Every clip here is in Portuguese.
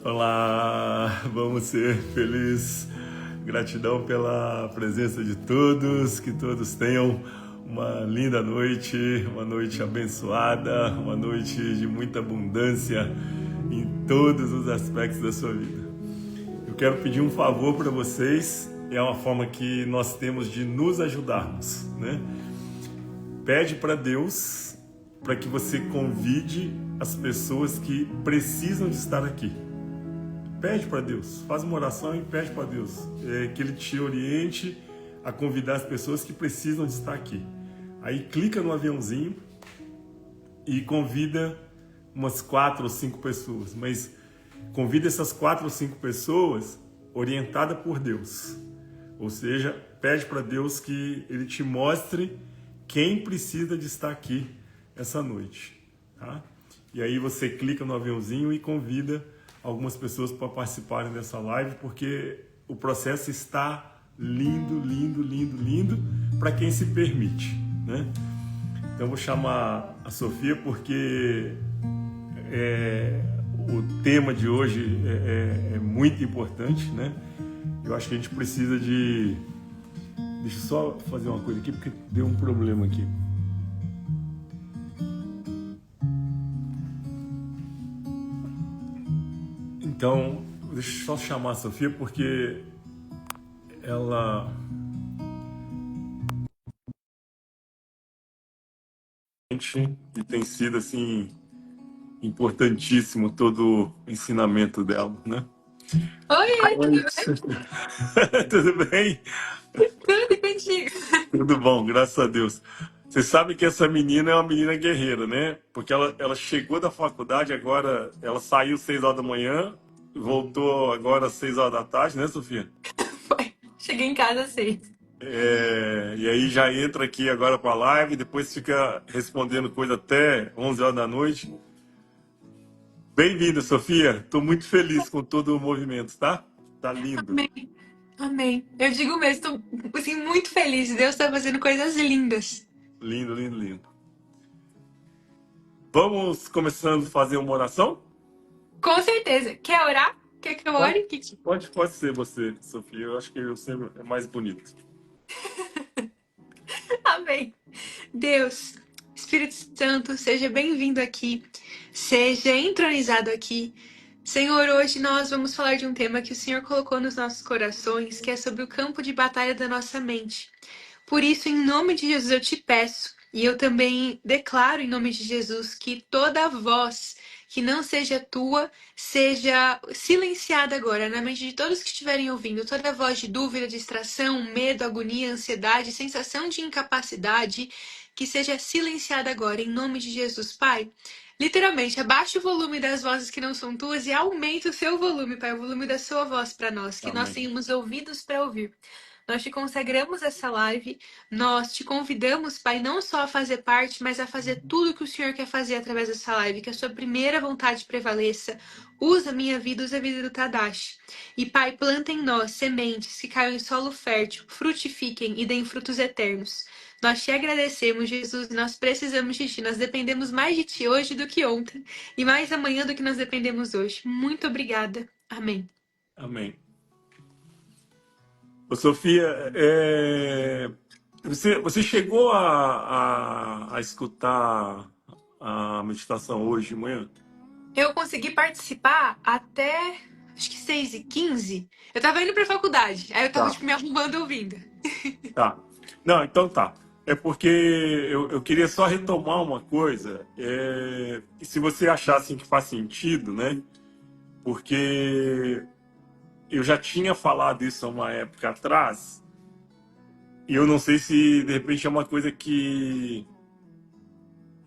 Olá, vamos ser felizes. Gratidão pela presença de todos, que todos tenham uma linda noite, uma noite abençoada, uma noite de muita abundância em todos os aspectos da sua vida. Eu quero pedir um favor para vocês, é uma forma que nós temos de nos ajudarmos, né? Pede para Deus para que você convide as pessoas que precisam de estar aqui. Pede para Deus, faz uma oração e pede para Deus que Ele te oriente a convidar as pessoas que precisam de estar aqui. Aí clica no aviãozinho e convida umas 4 ou 5 pessoas, mas convida essas 4 ou 5 pessoas orientada por Deus. Ou seja, pede para Deus que Ele te mostre quem precisa de estar aqui essa noite, tá? E aí você clica no aviãozinho e convida algumas pessoas para participarem dessa live, porque o processo está lindo, lindo, lindo, lindo para quem se permite, né? Então eu vou chamar a Sofia porque o tema de hoje é muito importante, né? Eu acho que a gente precisa de... Deixa eu só fazer uma coisa aqui, porque deu um problema aqui. Então, deixa eu só chamar a Sofia, porque ela... E tem sido, assim, importantíssimo todo o ensinamento dela, né? Oi, Oi. tudo bem? Tudo bem? Tudo contigo? Tudo bom, graças a Deus. Você sabe que essa menina é uma menina guerreira, né? Porque ela chegou da faculdade agora, ela saiu 6 horas da manhã, voltou agora às 6 horas da tarde, né, Sofia? Foi. Cheguei em casa às 6. E aí já entra aqui agora para a live, depois fica respondendo coisa até 11 horas da noite. Bem-vinda, Sofia. Estou muito feliz com todo o movimento, tá? Tá lindo. Amém. Amém. Eu digo mesmo, tô assim, muito feliz. Deus tá fazendo coisas lindas. Lindo, lindo, lindo. Vamos começando a fazer uma oração? Com certeza. Quer orar? Quer que eu Pode, ore? pode ser você, Sofia. Eu acho que eu sempre é mais bonito. Amém. Deus, Espírito Santo, seja bem-vindo aqui. Seja entronizado aqui. Senhor, hoje nós vamos falar de um tema que o Senhor colocou nos nossos corações, que é sobre o campo de batalha da nossa mente. Por isso, em nome de Jesus, eu te peço, e eu também declaro em nome de Jesus, que toda voz que não seja tua, seja silenciada agora na mente de todos que estiverem ouvindo. Toda voz de dúvida, distração, medo, agonia, ansiedade, sensação de incapacidade, que seja silenciada agora, em nome de Jesus, Pai. Literalmente, abaixe o volume das vozes que não são tuas e aumente o seu volume, Pai, o volume da sua voz para nós, que nós Amém. tenhamos ouvidos para ouvir. Nós te consagramos essa live, nós te convidamos, Pai, não só a fazer parte, mas a fazer tudo que o Senhor quer fazer através dessa live, que a sua primeira vontade prevaleça. Usa a minha vida, usa a vida do Tadashi. E, Pai, planta em nós sementes que caiam em solo fértil, frutifiquem e deem frutos eternos. Nós te agradecemos, Jesus, e nós precisamos de Ti. Nós dependemos mais de Ti hoje do que ontem, e mais amanhã do que nós dependemos hoje. Muito obrigada. Amém. Amém. Ô, Sofia, você chegou a escutar a meditação hoje de manhã? Eu consegui participar até, acho que 6h15. Eu tava indo pra faculdade, aí eu tava, Tá, tipo, me arrumando ouvindo. tá. Não, então tá. É porque eu queria só retomar uma coisa, e se você achar assim, que faz sentido, né? Porque eu já tinha falado isso há uma época atrás, e eu não sei se de repente é uma coisa que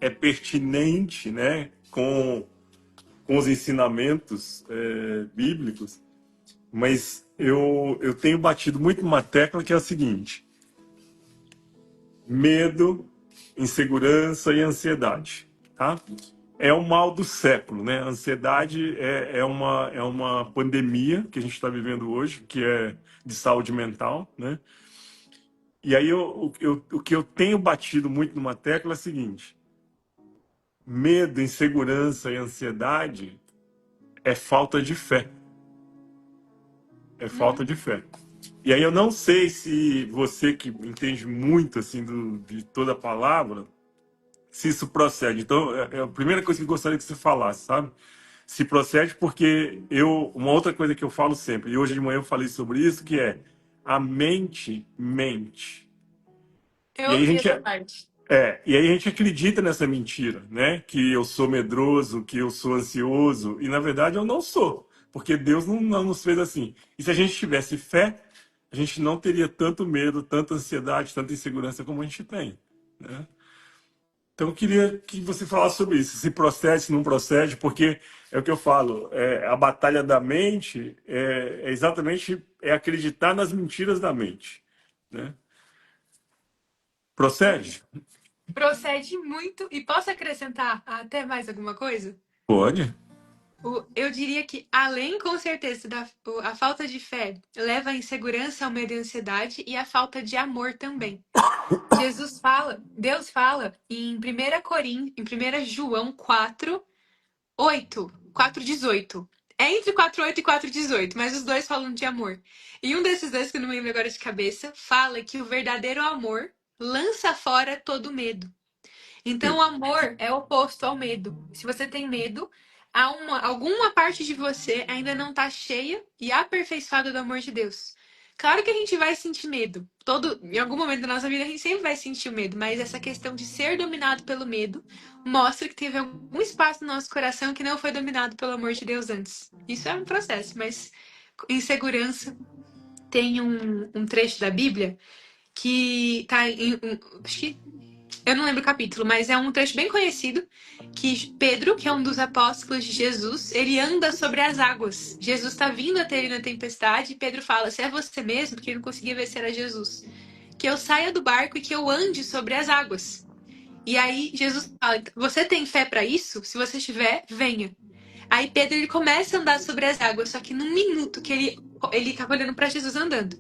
é pertinente, né, com os ensinamentos bíblicos, mas eu tenho batido muito numa tecla que é a seguinte: medo, insegurança e ansiedade, tá? É o mal do século, né? A ansiedade é uma pandemia que a gente está vivendo hoje, que é de saúde mental, né? E aí o que eu tenho batido muito numa tecla é a seguinte: medo, insegurança e ansiedade é falta de fé. É falta Uhum. de fé. E aí eu não sei se você que entende muito assim de toda a palavra, se isso procede. Então, é a primeira coisa que eu gostaria que você falasse, sabe? Se procede porque uma outra coisa que eu falo sempre, e hoje de manhã eu falei sobre isso, que é a mente mente. Eu E aí a ouvi gente essa parte. e aí a gente acredita nessa mentira, né? Que eu sou medroso, que eu sou ansioso, e na verdade eu não sou, porque Deus não nos fez assim. E se a gente tivesse fé, a gente não teria tanto medo, tanta ansiedade, tanta insegurança como a gente tem, né? Então eu queria que você falasse sobre isso, se procede, se não procede, porque é o que eu falo, a batalha da mente é exatamente acreditar nas mentiras da mente, né? Procede? Procede muito. E posso acrescentar até mais alguma coisa? Pode. Eu diria que, além, com certeza, a falta de fé leva à insegurança, ao medo e à ansiedade, e a falta de amor também. Deus fala em 1 João 4:18. É entre 4:8 e 4:18, mas os dois falam de amor. E um desses dois, que eu não me lembro agora de cabeça, fala que o verdadeiro amor lança fora todo medo. Então, o amor é oposto ao medo. Se você tem medo, alguma parte de você ainda não está cheia e aperfeiçoada do amor de Deus. Claro que a gente vai sentir medo. Em algum momento da nossa vida, a gente sempre vai sentir o medo, mas essa questão de ser dominado pelo medo mostra que teve algum espaço no nosso coração que não foi dominado pelo amor de Deus antes. Isso é um processo, mas em segurança tem um trecho da Bíblia que está acho que eu não lembro o capítulo, mas é um trecho bem conhecido que Pedro, que é um dos apóstolos de Jesus, ele anda sobre as águas. Jesus está vindo até ele na tempestade e Pedro fala: "Se é você mesmo", porque ele não conseguia ver se era Jesus, "que eu saia do barco e que eu ande sobre as águas." E aí Jesus fala: "Você tem fé para isso? Se você tiver, venha." Aí Pedro ele começa a andar sobre as águas, só que num minuto que ele estava olhando para Jesus andando.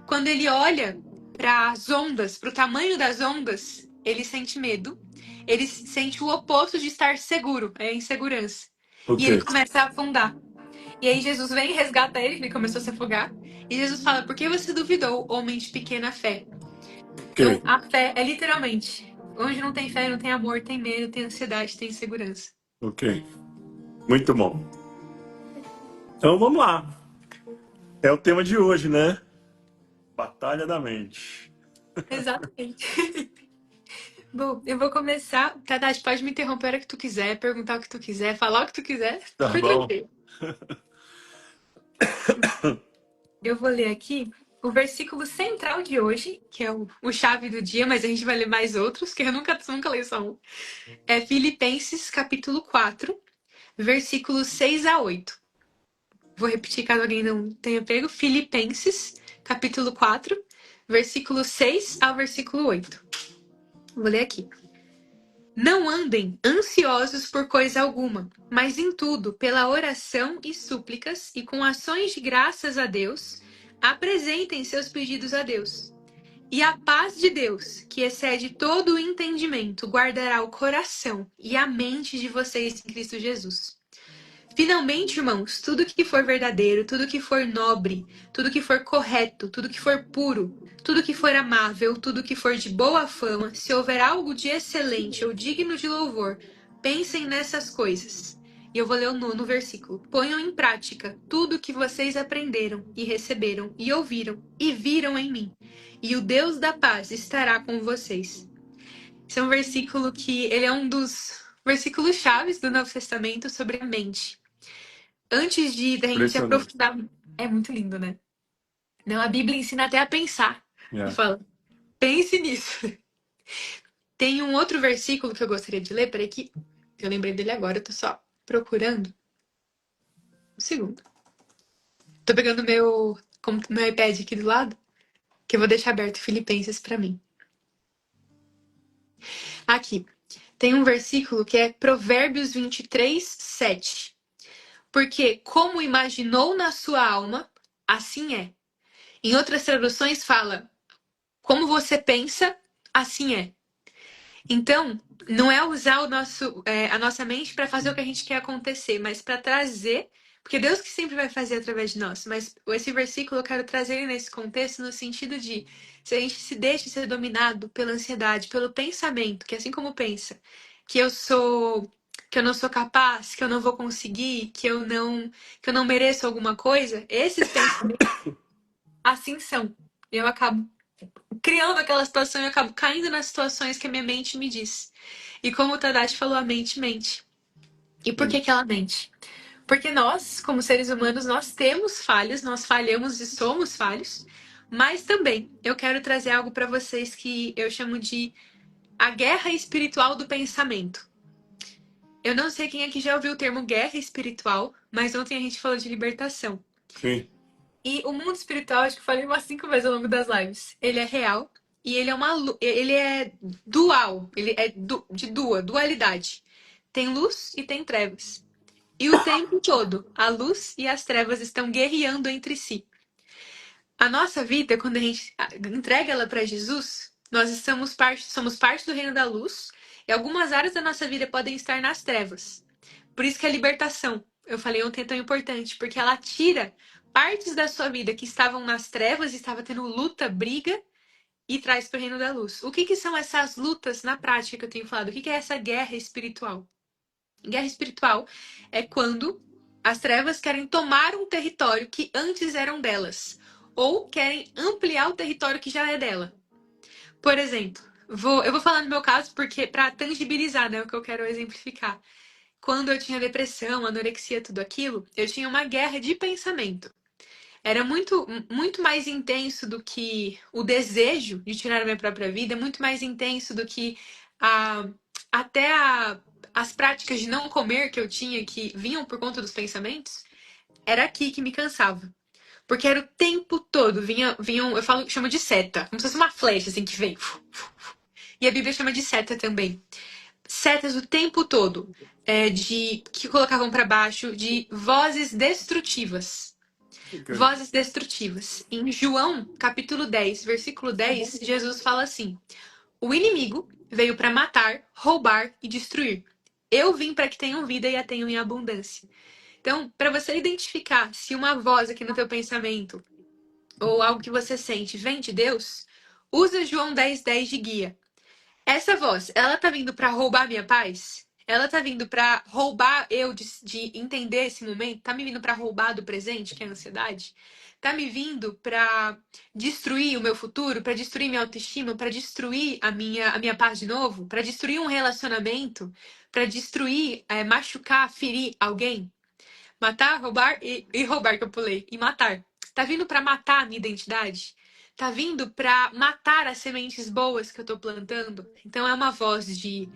Quando ele olha para as ondas, para o tamanho das ondas, ele sente medo. Ele sente o oposto de estar seguro, é a insegurança. E Ok, ele começa a afundar. E aí Jesus vem e resgata ele, ele começou a se afogar. E Jesus fala: "Por que você duvidou, homem de pequena fé?" ok, Então, a fé é literalmente: onde não tem fé, não tem amor, tem medo, tem ansiedade, tem insegurança. ok. Muito bom. Então vamos lá. É o tema de hoje, né? Batalha da mente. Exatamente. Bom, eu vou começar. Tadashi, pode me interromper a hora que tu quiser, perguntar o que tu quiser, falar o que tu quiser. Tá Super bom? tranquilo. Eu vou ler aqui o versículo central de hoje, que é o chave do dia, mas a gente vai ler mais outros, que eu nunca leio só um. É Filipenses, capítulo 4, versículos 6 a 8. Vou repetir caso alguém não tenha pego. Filipenses, capítulo 4, versículo 6 ao versículo 8. Vou ler aqui. Não andem ansiosos por coisa alguma, mas em tudo, pela oração e súplicas e com ações de graças a Deus, apresentem seus pedidos a Deus. E a paz de Deus, que excede todo o entendimento, guardará o coração e a mente de vocês em Cristo Jesus. Finalmente, irmãos, tudo que for verdadeiro, tudo que for nobre, tudo que for correto, tudo que for puro, tudo que for amável, tudo que for de boa fama, se houver algo de excelente ou digno de louvor, pensem nessas coisas. E eu vou ler o nono versículo. Ponham em prática tudo que vocês aprenderam e receberam e ouviram e viram em mim. E o Deus da paz estará com vocês. Esse é um versículo que ele é um dos versículos chaves do Novo Testamento sobre a mente. Antes de da gente Impressionante. aprofundar, é muito lindo, né? Não, a Bíblia ensina até a pensar. E É. fala, pense nisso. Tem um outro versículo que eu gostaria de ler, peraí que eu lembrei dele agora, eu tô só procurando. Um segundo. Tô pegando meu iPad aqui do lado, que eu vou deixar aberto Filipenses pra mim. Aqui, tem um versículo que é Provérbios 23:7. Porque como imaginou na sua alma, assim é. Em outras traduções fala, como você pensa, assim é. Então, não é usar a nossa mente para fazer o que a gente quer acontecer, mas para trazer Porque Deus que sempre vai fazer através de nós. Mas esse versículo eu quero trazer ele nesse contexto no sentido de se a gente se deixa ser dominado pela ansiedade, pelo pensamento, que assim como pensa, que eu sou, que eu não sou capaz, que eu não vou conseguir, que eu não mereço alguma coisa, esses pensamentos assim são. Eu acabo criando aquela situação e eu acabo caindo nas situações que a minha mente me diz. E como o Tadashi falou, a mente mente. E por que que ela mente? Porque nós, como seres humanos, nós temos falhas, nós falhamos e somos falhos, mas também eu quero trazer algo para vocês que eu chamo de a guerra espiritual do pensamento. Eu não sei quem aqui já ouviu o termo guerra espiritual, mas ontem a gente falou de libertação. Sim. E o mundo espiritual, acho que eu falei umas 5 vezes ao longo das lives, ele é real e ele é dual, ele é dualidade. Tem luz e tem trevas. E o tempo todo, a luz e as trevas estão guerreando entre si. A nossa vida, quando a gente entrega ela para Jesus, nós somos parte do reino da luz, e algumas áreas da nossa vida podem estar nas trevas. Por isso que a libertação, eu falei ontem, é tão importante, porque ela tira partes da sua vida que estavam nas trevas, estava tendo luta, briga, e traz para o reino da luz. O que que são essas lutas na prática que eu tenho falado? O que que é essa guerra espiritual? Guerra espiritual é quando as trevas querem tomar um território que antes eram delas, ou querem ampliar o território que já é dela. Por exemplo, eu vou falar no meu caso porque para tangibilizar, né, o que eu quero exemplificar. Quando eu tinha depressão, anorexia, tudo aquilo, eu tinha uma guerra de pensamento. Era muito mais intenso do que o desejo de tirar a minha própria vida, muito mais intenso do que a, até as práticas de não comer que eu tinha, que vinham por conta dos pensamentos, era aqui que me cansava. Porque era o tempo todo, vinham, chamo de seta, como se fosse uma flecha assim que vem. E a Bíblia chama de seta também. Setas o tempo todo, que colocavam para baixo de vozes destrutivas. Ok. Vozes destrutivas. Em João, capítulo 10, versículo 10, Jesus fala assim: o inimigo veio para matar, roubar e destruir. Eu vim para que tenham vida e a tenham em abundância. Então, para você identificar se uma voz aqui no teu pensamento ou algo que você sente vem de Deus, usa João 10:10 de guia. Essa voz, ela tá vindo pra roubar minha paz? Ela tá vindo pra roubar eu de entender esse momento? Tá me vindo pra roubar do presente, que é a ansiedade? Tá me vindo pra destruir o meu futuro, pra destruir minha autoestima, pra destruir a minha paz de novo, pra destruir um relacionamento, pra destruir, machucar, ferir alguém? Matar, roubar e roubar que eu pulei. E matar. Tá vindo pra matar a minha identidade? Tá vindo pra matar as sementes boas que eu tô plantando? Então é uma voz de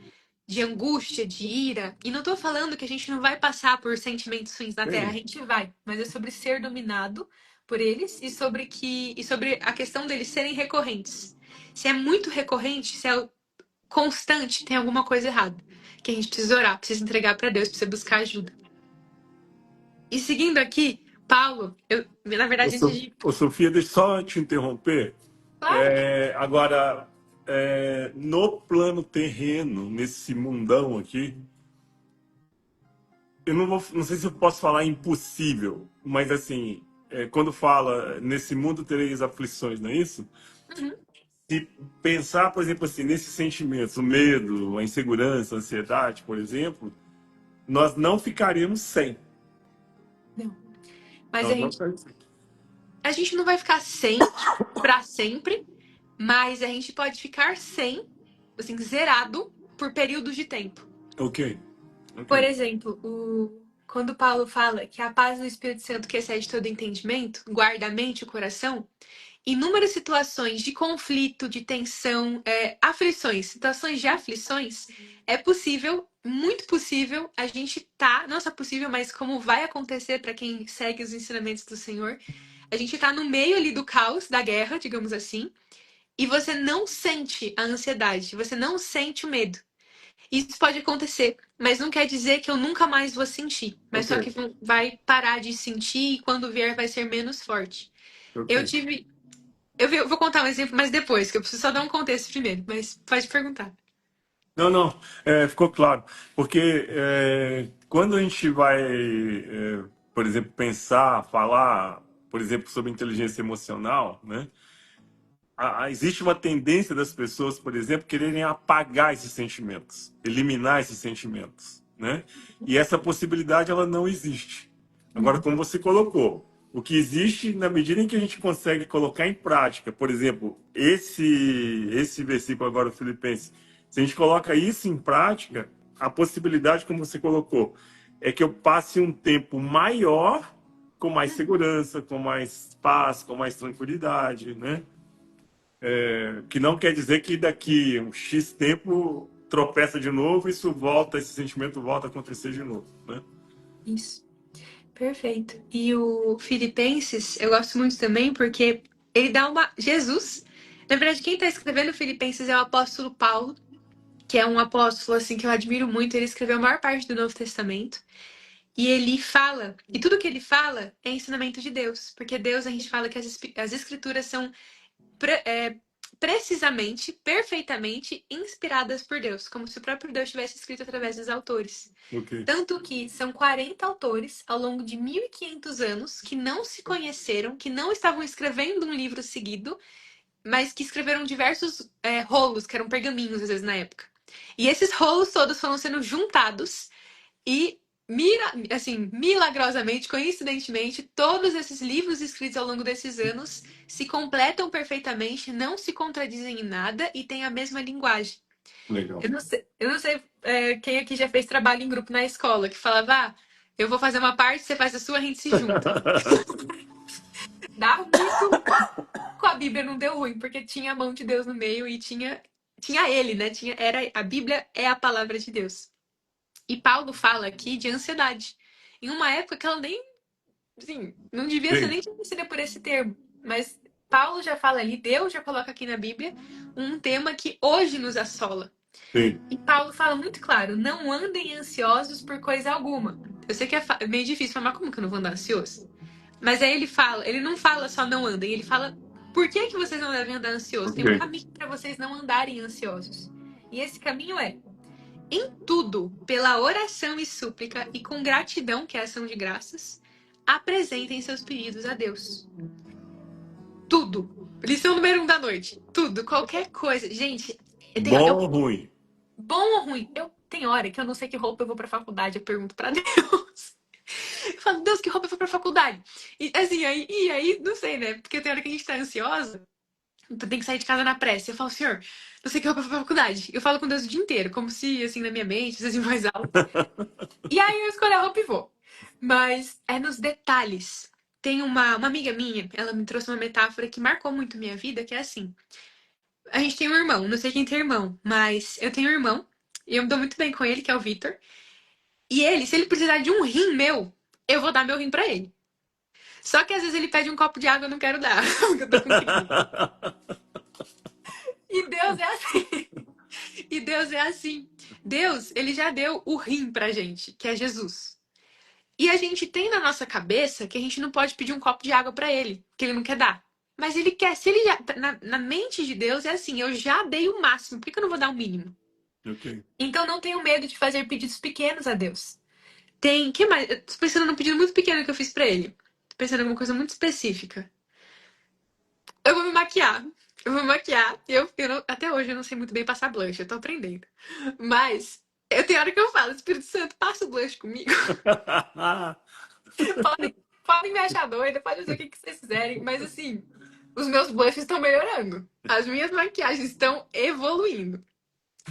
angústia, de ira. E não tô falando que a gente não vai passar por sentimentos ruins na Terra. A Sim. gente vai. Mas é sobre ser dominado por eles e sobre a questão deles serem recorrentes. Se é muito recorrente, se é constante, tem alguma coisa errada. Que a gente precisa orar, precisa entregar pra Deus, precisa buscar ajuda. E seguindo aqui, Paulo, na verdade, antes de. Ô, Sofia, deixa eu só te interromper. Claro. Agora, no plano terreno, nesse mundão aqui, eu não sei se eu posso falar impossível, mas assim, quando fala nesse mundo tereis aflições, não é isso? Uhum. Se pensar, por exemplo, assim, nesses sentimentos, o medo, a insegurança, a ansiedade, por exemplo, nós não ficaríamos sem. Não. Mas Nós não ficaríamos sem. a gente não vai ficar sem para sempre, mas a gente pode ficar sem, assim, zerado por períodos de tempo. Ok, ok. Por exemplo, quando Paulo fala que a paz do Espírito Santo que excede todo entendimento guarda a mente e o coração, inúmeras situações de conflito, de tensão, aflições, situações de aflições, é possível, muito possível, a gente tá, não só possível, mas como vai acontecer para quem segue os ensinamentos do Senhor, a gente tá no meio ali do caos, da guerra, digamos assim, e você não sente a ansiedade, você não sente o medo. Isso pode acontecer, mas não quer dizer que eu nunca mais vou sentir, mas Ok, só que vai parar de sentir e quando vier vai ser menos forte. ok. Eu tive eu vou contar um exemplo, mas depois, que eu preciso só dar um contexto primeiro, mas pode perguntar. Não, ficou claro. Porque quando a gente vai por exemplo, pensar, falar, por exemplo, sobre inteligência emocional, né? Existe uma tendência das pessoas, por exemplo, quererem apagar esses sentimentos, eliminar esses sentimentos, né? E essa possibilidade ela não existe. Agora, Uhum. como você colocou, o que existe na medida em que a gente consegue colocar em prática, por exemplo, esse versículo agora do Filipenses, se a gente coloca isso em prática, a possibilidade, como você colocou, é que eu passe um tempo maior com mais segurança, com mais paz, com mais tranquilidade, né? Que não quer dizer que daqui um X tempo tropeça de novo, isso volta, esse sentimento volta a acontecer de novo, né? Isso, perfeito. E o Filipenses, eu gosto muito também porque ele dá uma. Jesus, na verdade, quem está escrevendo Filipenses é o apóstolo Paulo, que é um apóstolo assim que eu admiro muito. Ele escreveu a maior parte do Novo Testamento. E ele fala, e tudo que ele fala é ensinamento de Deus, porque Deus a gente fala que as escrituras são pre- é, precisamente, perfeitamente inspiradas por Deus, como se o próprio Deus tivesse escrito através dos autores. Ok, Tanto que são 40 autores ao longo de 1500 anos que não se conheceram, que não estavam escrevendo um livro seguido, mas que escreveram diversos rolos, que eram pergaminhos às vezes na época. E esses rolos todos foram sendo juntados e assim, milagrosamente, coincidentemente, todos esses livros escritos ao longo desses anos se completam perfeitamente, não se contradizem em nada e têm a mesma linguagem. legal. Eu não sei quem aqui já fez trabalho em grupo na escola, que falava, eu vou fazer uma parte, você faz a sua, a gente se junta. Dava muito ruim. Com a Bíblia não deu ruim, porque tinha a mão de Deus no meio e tinha ele, né? A Bíblia é a palavra de Deus. E Paulo fala aqui de ansiedade. Em uma época que ela nem, assim, não devia ser Sim, nem conhecida por esse termo. Mas Paulo já fala ali, Deus já coloca aqui na Bíblia um tema que hoje nos assola. sim. E Paulo fala muito claro: não andem ansiosos por coisa alguma. Eu sei que é meio difícil falar, mas como que eu não vou andar ansioso? Mas aí ele fala, ele não fala só não andem, ele fala por que que vocês não devem andar ansiosos? Tem um Ok, caminho para vocês não andarem ansiosos. E esse caminho é em tudo, pela oração e súplica e com gratidão, que é a ação de graças, apresentem seus pedidos a Deus. Tudo. Lição número 1 da noite. Tudo, qualquer coisa. Gente, bom ou ruim? bom ou ruim? Tem hora que eu não sei que roupa eu vou pra faculdade, eu pergunto pra Deus. Eu falo, Deus, que roupa eu vou pra faculdade? E assim, aí, não sei, né? Porque tem hora que a gente tá ansiosa, tem que sair de casa na pressa. Eu falo, Senhor, não sei que roupa eu vou pra faculdade. Eu falo com Deus o dia inteiro, como se, assim, na minha mente, às vezes em voz alta. E aí eu escolho a roupa e vou. Mas é nos detalhes. Tem uma amiga minha, ela me trouxe uma metáfora que marcou muito minha vida, que é assim. A gente tem um irmão, não sei quem tem irmão, mas eu tenho um irmão, e eu me dou muito bem com ele, que é o Vitor. E ele, se ele precisar de um rim meu, eu vou dar meu rim pra ele. Só que às vezes ele pede um copo de água, eu não quero dar, porque eu tô com crise. E Deus é assim. E Deus é assim. Deus, ele já deu o rim pra gente, que é Jesus. E a gente tem na nossa cabeça que a gente não pode pedir um copo de água pra ele, que ele não quer dar. Mas ele quer, se ele já. Na mente de Deus é assim, eu já dei o máximo, por que eu não vou dar o mínimo? Ok. Então não tenho medo de fazer pedidos pequenos a Deus. Que mais? Eu tô pensando num pedido muito pequeno que eu fiz pra ele. Tô pensando em alguma coisa muito específica. Eu vou me maquiar. Eu vou me maquiar. Até hoje eu não sei muito bem passar blush, eu tô aprendendo. Mas eu tenho hora que eu falo, Espírito Santo, passa o blush comigo. Podem me achar doida, podem fazer o que vocês quiserem, mas assim, os meus blushes estão melhorando. As minhas maquiagens estão evoluindo.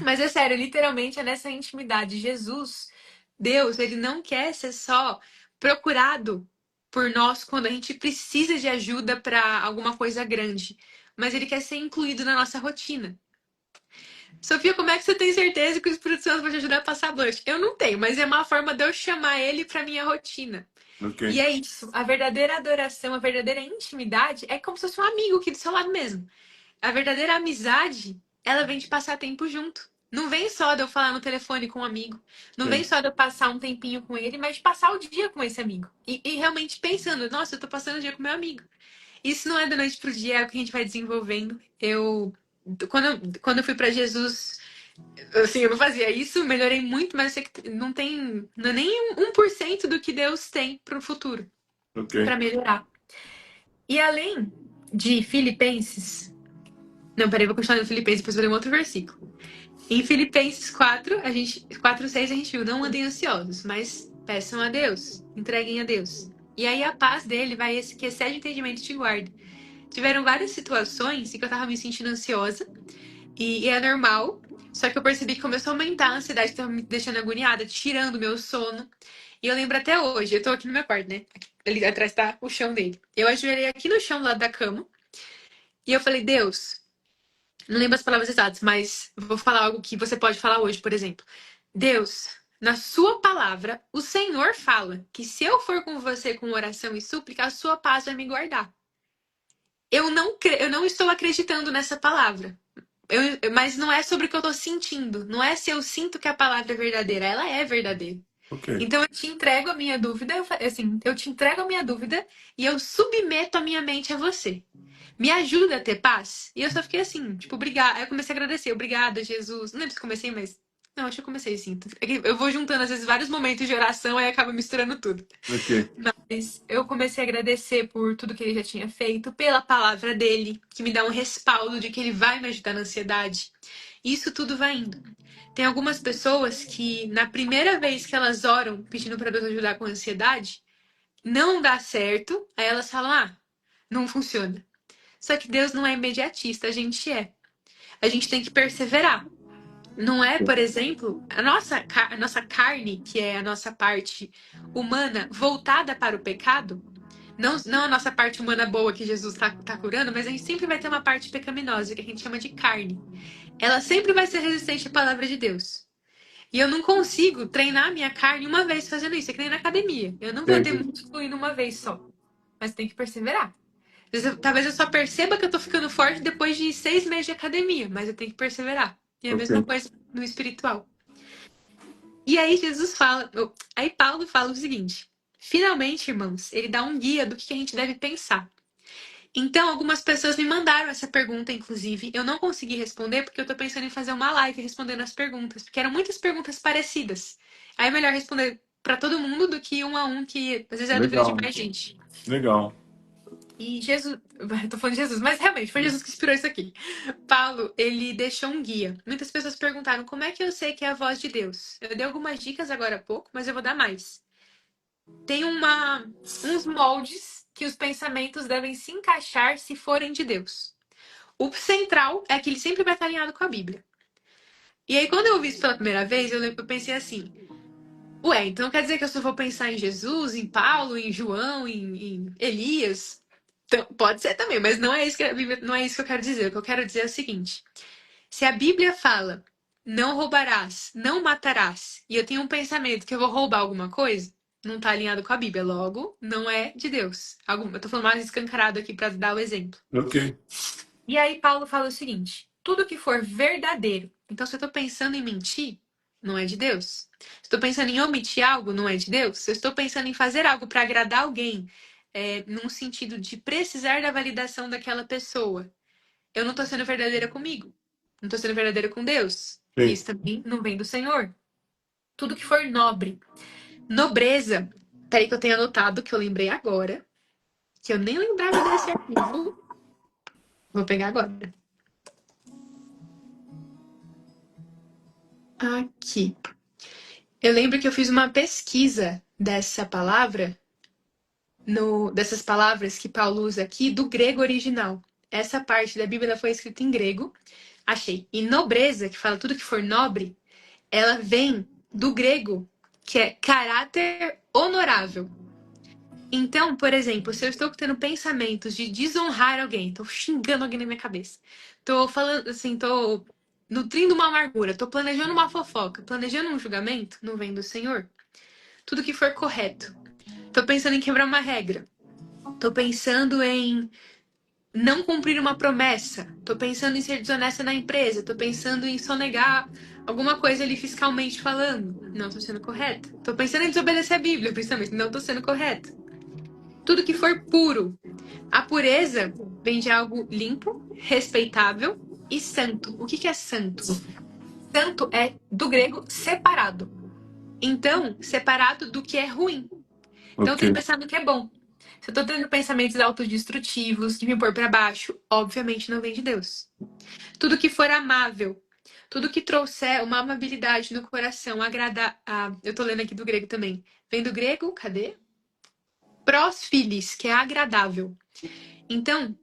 Mas é sério, literalmente é nessa intimidade. Jesus, Deus, ele não quer ser só procurado por nós quando a gente precisa de ajuda para alguma coisa grande, mas ele quer ser incluído na nossa rotina. Sofia, como é que você tem certeza que o Espírito Santo vai te ajudar a passar blush? Eu não tenho, mas é uma forma de eu chamar ele para minha rotina. Ok. E é isso. A verdadeira adoração, a verdadeira intimidade é como se fosse um amigo aqui do seu lado mesmo. A verdadeira amizade, ela vem de passar tempo junto. Não vem só de eu falar no telefone com um amigo. Não vem Sim. só de eu passar um tempinho com ele, mas de passar o dia com esse amigo. E realmente pensando, nossa, eu tô passando o dia com meu amigo. Isso não é da noite pro dia, é o que a gente vai desenvolvendo. Quando eu fui para Jesus, Assim, eu não fazia isso, melhorei muito, mas eu sei que não é nem 1% do que Deus tem pro futuro, Ok. pra melhorar. E além de Filipenses, não, peraí, vou continuar no Filipenses, depois vou ler um outro versículo. Em Filipenses 4, 4:6 a gente viu, não andem ansiosos, mas peçam a Deus, entreguem a Deus. E aí a paz dele vai, esse que excede o entendimento te guarda. Tiveram várias situações em que eu tava me sentindo ansiosa, e é normal, só que eu percebi que começou a aumentar a ansiedade, que tava me deixando agoniada, tirando o meu sono. E eu lembro até hoje, eu tô aqui no meu quarto, né? Ali atrás tá o chão dele. Eu ajoelhei aqui no chão do lado da cama, e eu falei, Deus, não lembro as palavras exatas, mas vou falar algo que você pode falar hoje, por exemplo. Deus, na sua palavra, o Senhor fala que se eu for com você com oração e súplica, a sua paz vai me guardar. Eu não estou acreditando nessa palavra. Mas não é sobre o que eu tô sentindo. Não é se eu sinto que a palavra é verdadeira. Ela é verdadeira. Ok. Então eu te entrego a minha dúvida, assim, eu te entrego a minha dúvida e eu submeto a minha mente a você. Me ajuda a ter paz? E eu só fiquei assim, tipo, obrigada. Aí eu comecei a agradecer, obrigada, Jesus. Não lembro se comecei, mas. Não, acho que eu comecei assim. É que eu vou juntando, às vezes, vários momentos de oração, aí acaba misturando tudo. Ok. Mas eu comecei a agradecer por tudo que ele já tinha feito, pela palavra dele, que me dá um respaldo de que ele vai me ajudar na ansiedade. E isso tudo vai indo. Tem algumas pessoas que, na primeira vez que elas oram pedindo para Deus ajudar com a ansiedade, não dá certo, aí elas falam: ah, não funciona. Só que Deus não é imediatista, a gente é. A gente tem que perseverar. Não é, por exemplo, a nossa carne, que é a nossa parte humana, voltada para o pecado, não a nossa parte humana boa que Jesus tá curando, mas a gente sempre vai ter uma parte pecaminosa, que a gente chama de carne. Ela sempre vai ser resistente à palavra de Deus. E eu não consigo treinar a minha carne uma vez fazendo isso, é que nem na academia. Eu não vou ter Entendi. músculo em uma vez só, mas tem que perseverar. Talvez eu só perceba que eu tô ficando forte depois de 6 meses de academia, mas eu tenho que perseverar. E a mesma Ok. coisa no espiritual. E aí Jesus fala, aí Paulo fala o seguinte: finalmente, irmãos, ele dá um guia do que a gente deve pensar. Então, algumas pessoas me mandaram essa pergunta, inclusive. Eu não consegui responder porque eu tô pensando em fazer uma live respondendo as perguntas, porque eram muitas perguntas parecidas. Aí é melhor responder para todo mundo do que um a um, que às vezes é a dúvida de Legal. mais gente. Legal. E Jesus, eu tô falando de Jesus, mas realmente foi Jesus que inspirou isso aqui. Paulo, ele deixou um guia. Muitas pessoas perguntaram como é que eu sei que é a voz de Deus. Eu dei algumas dicas agora há pouco, mas eu vou dar mais. Tem uns moldes que os pensamentos devem se encaixar se forem de Deus. O central é que ele sempre vai estar alinhado com a Bíblia. E aí, quando eu ouvi isso pela primeira vez, eu pensei assim: ué, então quer dizer que eu só vou pensar em Jesus, em Paulo, em João, em Elias? Então, pode ser também, mas não é isso que a Bíblia, não é isso que eu quero dizer. O que eu quero dizer é o seguinte: se a Bíblia fala não roubarás, não matarás, e eu tenho um pensamento que eu vou roubar alguma coisa, não está alinhado com a Bíblia, logo não é de Deus. Eu tô falando mais escancarado aqui para dar o exemplo. Ok. E aí Paulo fala o seguinte: tudo que for verdadeiro. Então, se eu estou pensando em mentir, não é de Deus. Se estou pensando em omitir algo, não é de Deus. Se eu estou pensando em fazer algo para agradar alguém, num sentido de precisar da validação daquela pessoa, eu não estou sendo verdadeira comigo. Não estou sendo verdadeira com Deus. Sim. Isso também não vem do Senhor. Tudo que for nobre. Nobreza. Peraí que eu tenho anotado, que eu lembrei agora. Que eu nem lembrava desse arquivo. Vou pegar agora. Aqui. Eu lembro que eu fiz uma pesquisa dessa palavra, dessas palavras que Paulo usa aqui, do grego original. Essa parte da Bíblia foi escrita em grego. Achei. E nobreza, que fala tudo que for nobre, ela vem do grego, que é caráter honorável. Então, por exemplo, se eu estou tendo pensamentos de desonrar alguém, estou xingando alguém na minha cabeça, estou falando assim, estou nutrindo uma amargura, estou planejando uma fofoca, planejando um julgamento, não vem do Senhor. Tudo que for correto. Tô pensando em quebrar uma regra. Tô pensando em não cumprir uma promessa. Tô pensando em ser desonesta na empresa. Tô pensando em sonegar alguma coisa ali fiscalmente falando. Não tô sendo correta. Tô pensando em desobedecer a Bíblia, principalmente. Não tô sendo correta. Tudo que for puro. A pureza vem de algo limpo, respeitável e santo. O que é santo? Santo é do grego separado. Então, separado do que é ruim. Então, eu tenho Ok. que pensar no que é bom. Se eu tô tendo pensamentos autodestrutivos, de me pôr pra baixo, obviamente não vem de Deus. Tudo que for amável, tudo que trouxer uma amabilidade no coração, agradar. Ah, eu tô lendo aqui do grego também. Vem do grego, cadê? Prosfilis, que é agradável. Então,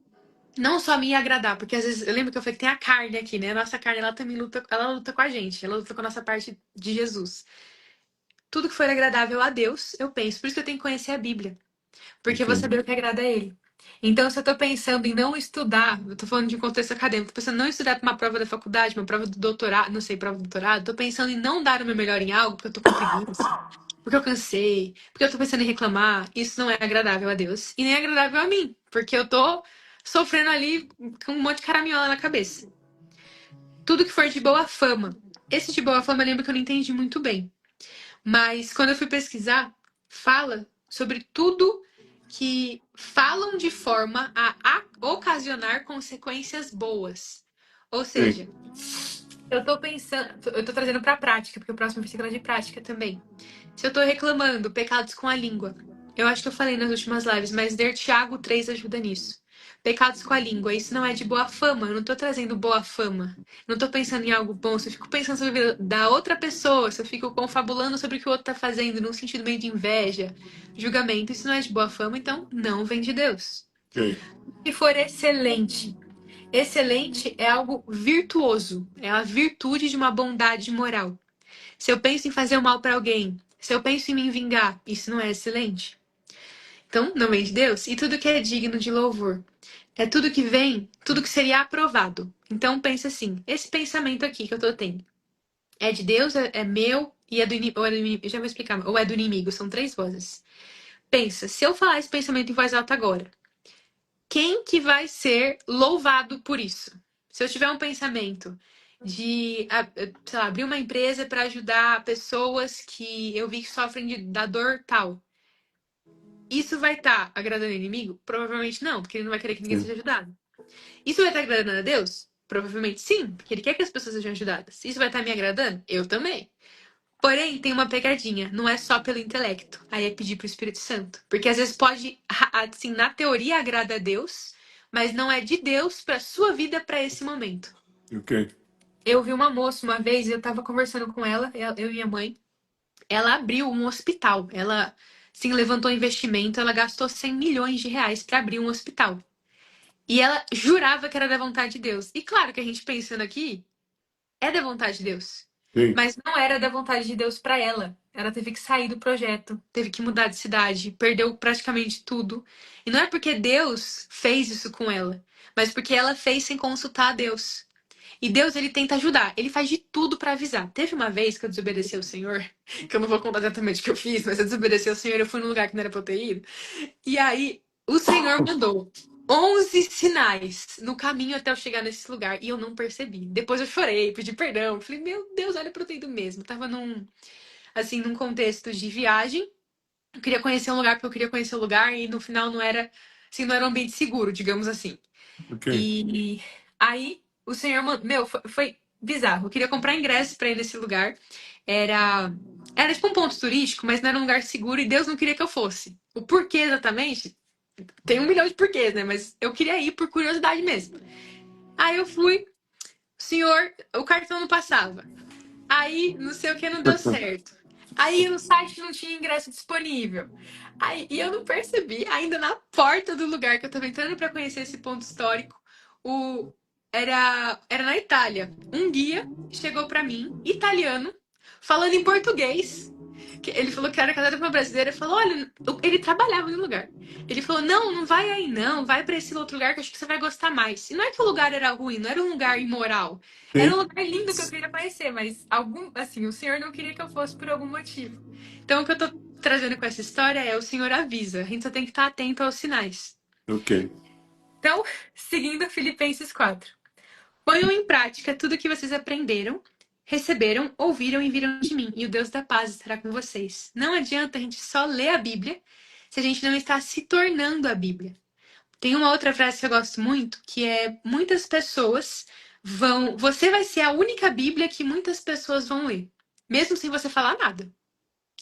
não só me agradar, porque às vezes eu lembro que eu falei que tem a carne aqui, né? A nossa carne, ela também luta, ela luta com a gente, ela luta com a nossa parte de Jesus. Tudo que for agradável a Deus, eu penso. Por isso que eu tenho que conhecer a Bíblia. Porque eu vou Ok. saber o que agrada a ele. Então, se eu tô pensando em não estudar, eu tô falando de contexto acadêmico, tô pensando em não estudar para uma prova da faculdade, uma prova do doutorado, não sei, prova do doutorado, tô pensando em não dar o meu melhor em algo porque eu tô com preguiça, porque eu cansei, porque eu tô pensando em reclamar, isso não é agradável a Deus e nem é agradável a mim, porque eu tô sofrendo ali com um monte de caraminhola na cabeça. Tudo que for de boa fama. Esse de boa fama eu lembro que eu não entendi muito bem. Mas quando eu fui pesquisar, fala sobre tudo que falam de forma a ocasionar consequências boas. Ou Ok. seja, eu tô pensando, eu tô trazendo pra prática, porque o próximo versículo é de prática também. Se eu tô reclamando, pecados com a língua. Eu acho que eu falei nas últimas lives, mas ler Tiago 3 ajuda nisso. Pecados com a língua, isso não é de boa fama, eu não tô trazendo boa fama. Não tô pensando em algo bom, se eu fico pensando sobre a vida da outra pessoa, se eu fico confabulando sobre o que o outro tá fazendo, num sentido meio de inveja, julgamento, isso não é de boa fama, então não vem de Deus. Ok. Se for excelente, excelente é algo virtuoso, é a virtude de uma bondade moral. Se eu penso em fazer o mal para alguém, se eu penso em me vingar, isso não é excelente? Então, não vem de Deus. E tudo que é digno de louvor. É tudo que vem, tudo que seria aprovado. Então, pensa assim: esse pensamento aqui que eu tô tendo é de Deus, é meu e é do inimigo. Eu já vou explicar. Ou é do inimigo, são três vozes. Pensa, se eu falar esse pensamento em voz alta agora, quem que vai ser louvado por isso? Se eu tiver um pensamento de, sei lá, abrir uma empresa para ajudar pessoas que eu vi que sofrem da dor tal, isso vai estar agradando o inimigo? Provavelmente não, porque ele não vai querer que ninguém Sim. seja ajudado. Isso vai estar agradando a Deus? Provavelmente sim, porque ele quer que as pessoas sejam ajudadas. Isso vai estar me agradando? Eu também. Porém, tem uma pegadinha, não é só pelo intelecto. Aí é pedir pro Espírito Santo. Porque às vezes pode, assim, na teoria agrada a Deus, mas não é de Deus pra sua vida pra esse momento. Ok. Eu vi uma moça uma vez, eu tava conversando com ela, eu e minha mãe. Ela abriu um hospital. Ela, sim, levantou investimento, ela gastou 100 milhões de reais pra abrir um hospital. E ela jurava que era da vontade de Deus. E claro que a gente pensando aqui, é da vontade de Deus. Sim. Mas não era da vontade de Deus para ela. Ela teve que sair do projeto, teve que mudar de cidade, perdeu praticamente tudo. E não é porque Deus fez isso com ela, mas porque ela fez sem consultar a Deus. E Deus, ele tenta ajudar, ele faz de tudo para avisar. Teve uma vez que eu desobedeci ao Senhor, que eu não vou contar exatamente o que eu fiz, mas eu desobedeci ao Senhor, eu fui num lugar que não era pra eu ter ido. E aí, o Senhor mandou 11 sinais no caminho até eu chegar nesse lugar e eu não percebi. Depois eu chorei, pedi perdão. Falei, meu Deus, olha pra eu ter ido mesmo. Tava num contexto de viagem. Eu queria conhecer um lugar porque eu queria conhecer o lugar e no final não era, assim, não era um ambiente seguro, digamos assim. Ok. E aí o Senhor mandou, meu, foi bizarro. Eu queria comprar ingresso pra ir nesse lugar. Era, era tipo um ponto turístico, mas não era um lugar seguro e Deus não queria que eu fosse. O porquê exatamente? Tem um milhão de porquês, né? Mas eu queria ir por curiosidade mesmo. Aí eu fui, senhor, o cartão não passava. Aí, não sei o que, não deu certo. Aí o site não tinha ingresso disponível. Aí, e eu não percebi, ainda na porta do lugar que eu tava entrando pra conhecer esse ponto histórico, o era na Itália. Um guia chegou pra mim, italiano, falando em português. Ele falou que era casado com uma brasileira. Ele falou: olha, ele trabalhava no lugar. Ele falou: não, não vai aí não, vai pra esse outro lugar que eu acho que você vai gostar mais. E não é que o lugar era ruim, não era um lugar imoral. Era Sim. um lugar lindo que eu queria conhecer, mas assim, o Senhor não queria que eu fosse por algum motivo. Então, o que eu tô trazendo com essa história é o Senhor avisa. A gente só tem que estar atento aos sinais. Ok. Então, seguindo Filipenses 4. Ponham em prática tudo o que vocês aprenderam, receberam, ouviram e viram de mim, e o Deus da paz estará com vocês. Não adianta a gente só ler a Bíblia se a gente não está se tornando a Bíblia. Tem uma outra frase que eu gosto muito, que é: muitas pessoas Você vai ser a única Bíblia que muitas pessoas vão ler, mesmo sem você falar nada.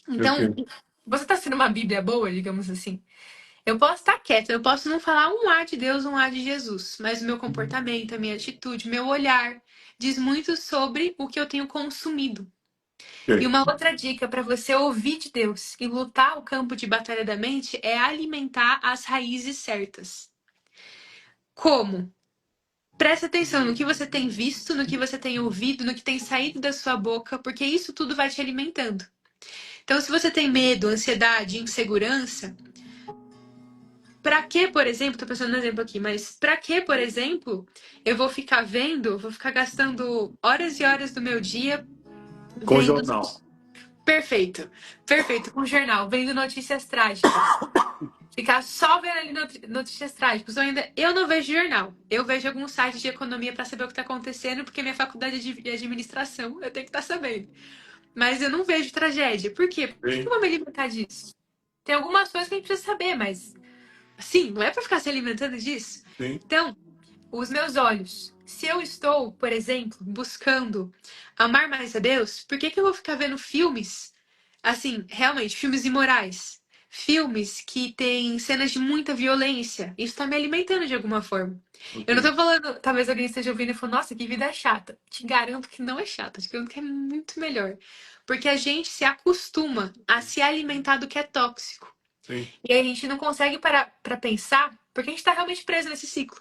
Então, Ok. você está sendo uma Bíblia boa, digamos assim. Eu posso estar quieta, eu posso não falar um ar de Deus, um ar de Jesus, mas o meu comportamento, a minha atitude, meu olhar diz muito sobre o que eu tenho consumido. E Ok. uma outra dica para você ouvir de Deus e lutar o campo de batalha da mente é alimentar as raízes certas. Como? Presta atenção no que você tem visto, no que você tem ouvido, no que tem saído da sua boca, porque isso tudo vai te alimentando. Então, se você tem medo, ansiedade, insegurança, pra que, por exemplo, tô pensando no exemplo aqui, mas pra que, por exemplo, eu vou ficar vendo, vou ficar gastando horas e horas do meu dia Com vendo. jornal. Perfeito, perfeito, com jornal, vendo notícias trágicas. Ficar só vendo ali notícias trágicas. Eu não vejo jornal. Eu vejo alguns sites de economia para saber o que está acontecendo, porque minha faculdade é de administração, eu tenho que estar sabendo. Mas eu não vejo tragédia. Por quê? Por que eu Sim, vou me alimentar disso? Tem algumas coisas que a gente precisa saber, mas assim, não é para ficar se alimentando disso. sim. Então, os meus olhos. Se eu estou, por exemplo, buscando amar mais a Deus, por que que eu vou ficar vendo filmes, assim, realmente, filmes imorais? Filmes que têm cenas de muita violência. Isso tá me alimentando de alguma forma. Eu não Ok. tô falando, talvez alguém esteja ouvindo e falando, nossa, que vida chata. Te garanto que não é chata, te garanto que é muito melhor. Porque a gente se acostuma a se alimentar do que é tóxico. Sim. E aí a gente não consegue parar pra pensar, porque a gente tá realmente preso nesse ciclo.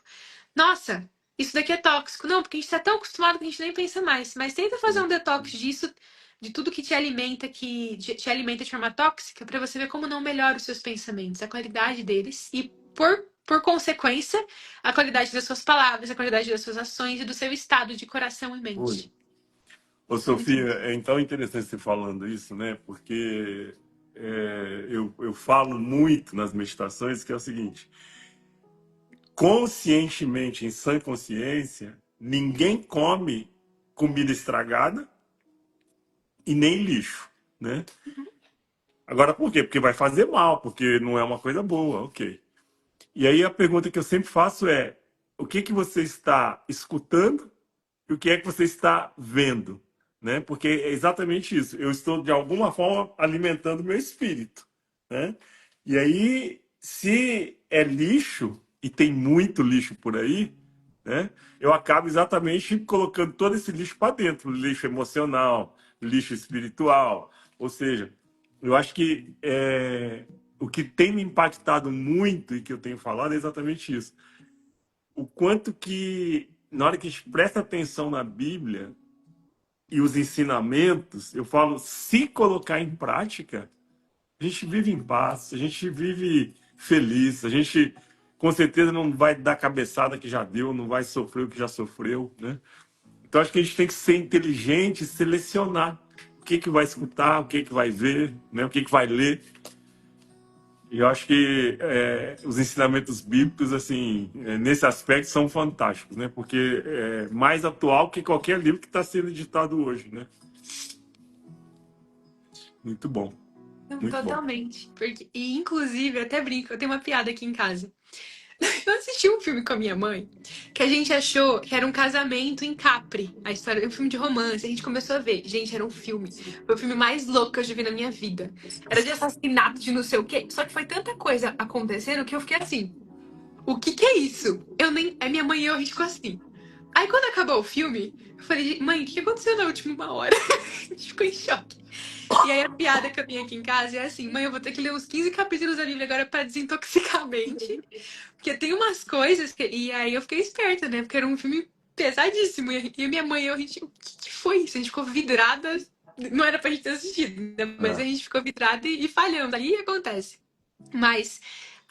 Nossa, isso daqui é tóxico. Não, porque a gente tá tão acostumado que a gente nem pensa mais. Mas tenta fazer um detox disso, de tudo que te alimenta, te alimenta de forma tóxica, pra você ver como não melhora os seus pensamentos, a qualidade deles e, por consequência, a qualidade das suas palavras, a qualidade das suas ações e do seu estado de coração e Oi. mente. Ô, Muito Sofia, bom. é então interessante você falando isso, né? Porque eu falo muito nas meditações que é o seguinte: conscientemente, em sã consciência, ninguém come comida estragada e nem lixo, né? Agora, por quê? Porque vai fazer mal, porque não é uma coisa boa, ok. E aí a pergunta que eu sempre faço é: o que que você está escutando e o que é que você está vendo, né? Porque é exatamente isso. Eu estou de alguma forma alimentando meu espírito, né? E aí, se é lixo e tem muito lixo por aí, né? Eu acabo exatamente colocando todo esse lixo para dentro, lixo emocional, lixo espiritual. Ou seja, eu acho que o que tem me impactado muito e que eu tenho falado é exatamente isso. O quanto que, na hora que a gente presta atenção na Bíblia e os ensinamentos, eu falo, se colocar em prática, a gente vive em paz, a gente vive feliz, a gente com certeza não vai dar cabeçada que já deu, não vai sofrer o que já sofreu, né? Então acho que a gente tem que ser inteligente e selecionar o que que vai escutar, o que que vai ver, né? O que que vai ler. E eu acho que os ensinamentos bíblicos, assim, nesse aspecto, são fantásticos, né? Porque é mais atual que qualquer livro que está sendo editado hoje, né? Muito bom, muito bom. Totalmente. Inclusive, eu até brinco, eu tenho uma piada aqui em casa. Eu assisti um filme com a minha mãe que a gente achou que era um casamento em Capri. A história é um filme de romance. A gente começou a ver. Gente, era um filme. Foi o filme mais louco que eu já vi na minha vida. Era de assassinato, de não sei o quê. Só que foi tanta coisa acontecendo que eu fiquei assim: o que que é isso? Eu nem. A minha mãe e eu, a gente ficou assim. Aí quando acabou o filme, eu falei: mãe, o que aconteceu na última uma hora? A gente ficou em choque. E aí a piada que eu tenho aqui em casa é assim: mãe, eu vou ter que ler os 15 capítulos da Bíblia agora pra desintoxicar a mente. Porque tem umas coisas que. E aí eu fiquei esperta, né? Porque era um filme pesadíssimo. E a minha mãe e eu, a gente. O que que foi isso? A gente ficou vidrada. Não era pra gente ter assistido, né? Mas a É, gente ficou vidrada e falhando. Aí acontece. Mas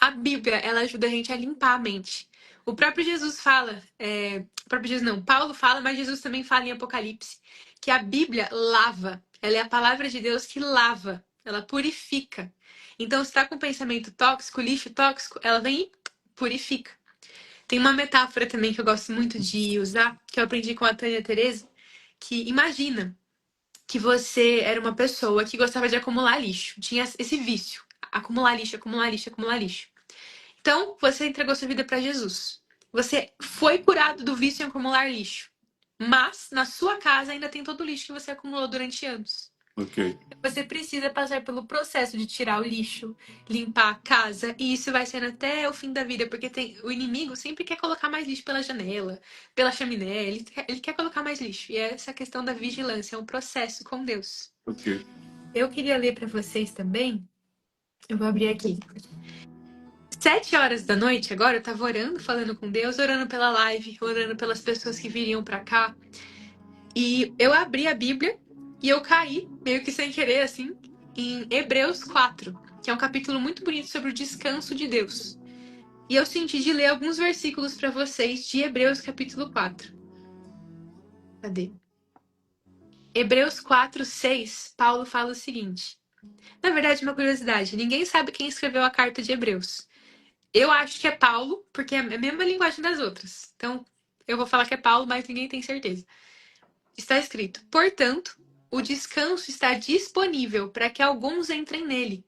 a Bíblia, ela ajuda a gente a limpar a mente. O próprio Jesus fala, o próprio Jesus não, Paulo fala, mas Jesus também fala em Apocalipse, que a Bíblia lava. Ela é a palavra de Deus que lava, ela purifica. Então, se está com pensamento tóxico, lixo tóxico, ela vem e purifica. Tem uma metáfora também que eu gosto muito de usar, que eu aprendi com a Tânia Teresa, que imagina que você era uma pessoa que gostava de acumular lixo, tinha esse vício, acumular lixo, acumular lixo, acumular lixo. Então, você entregou sua vida para Jesus. Você foi curado do vício em acumular lixo. Mas na sua casa ainda tem todo o lixo que você acumulou durante anos. Ok. Você precisa passar pelo processo de tirar o lixo, limpar a casa, e isso vai sendo até o fim da vida, porque o inimigo sempre quer colocar mais lixo pela janela, pela chaminé, ele quer colocar mais lixo. E é essa questão da vigilância, é um processo com Deus. Ok. Eu queria ler para vocês também, eu vou abrir aqui. 7 horas da noite, agora eu tava orando, falando com Deus, orando pela live, orando pelas pessoas que viriam para cá. E eu abri a Bíblia e eu caí, meio que sem querer, assim, em Hebreus 4, que é um capítulo muito bonito sobre o descanso de Deus. E eu senti de ler alguns versículos para vocês de Hebreus capítulo 4. Cadê? Hebreus 4:6, Paulo fala o seguinte. Na verdade, uma curiosidade, ninguém sabe quem escreveu a carta de Hebreus. Eu acho que é Paulo, porque é a mesma linguagem das outras. Então, eu vou falar que é Paulo, mas ninguém tem certeza. Está escrito: portanto, o descanso está disponível para que alguns entrem nele.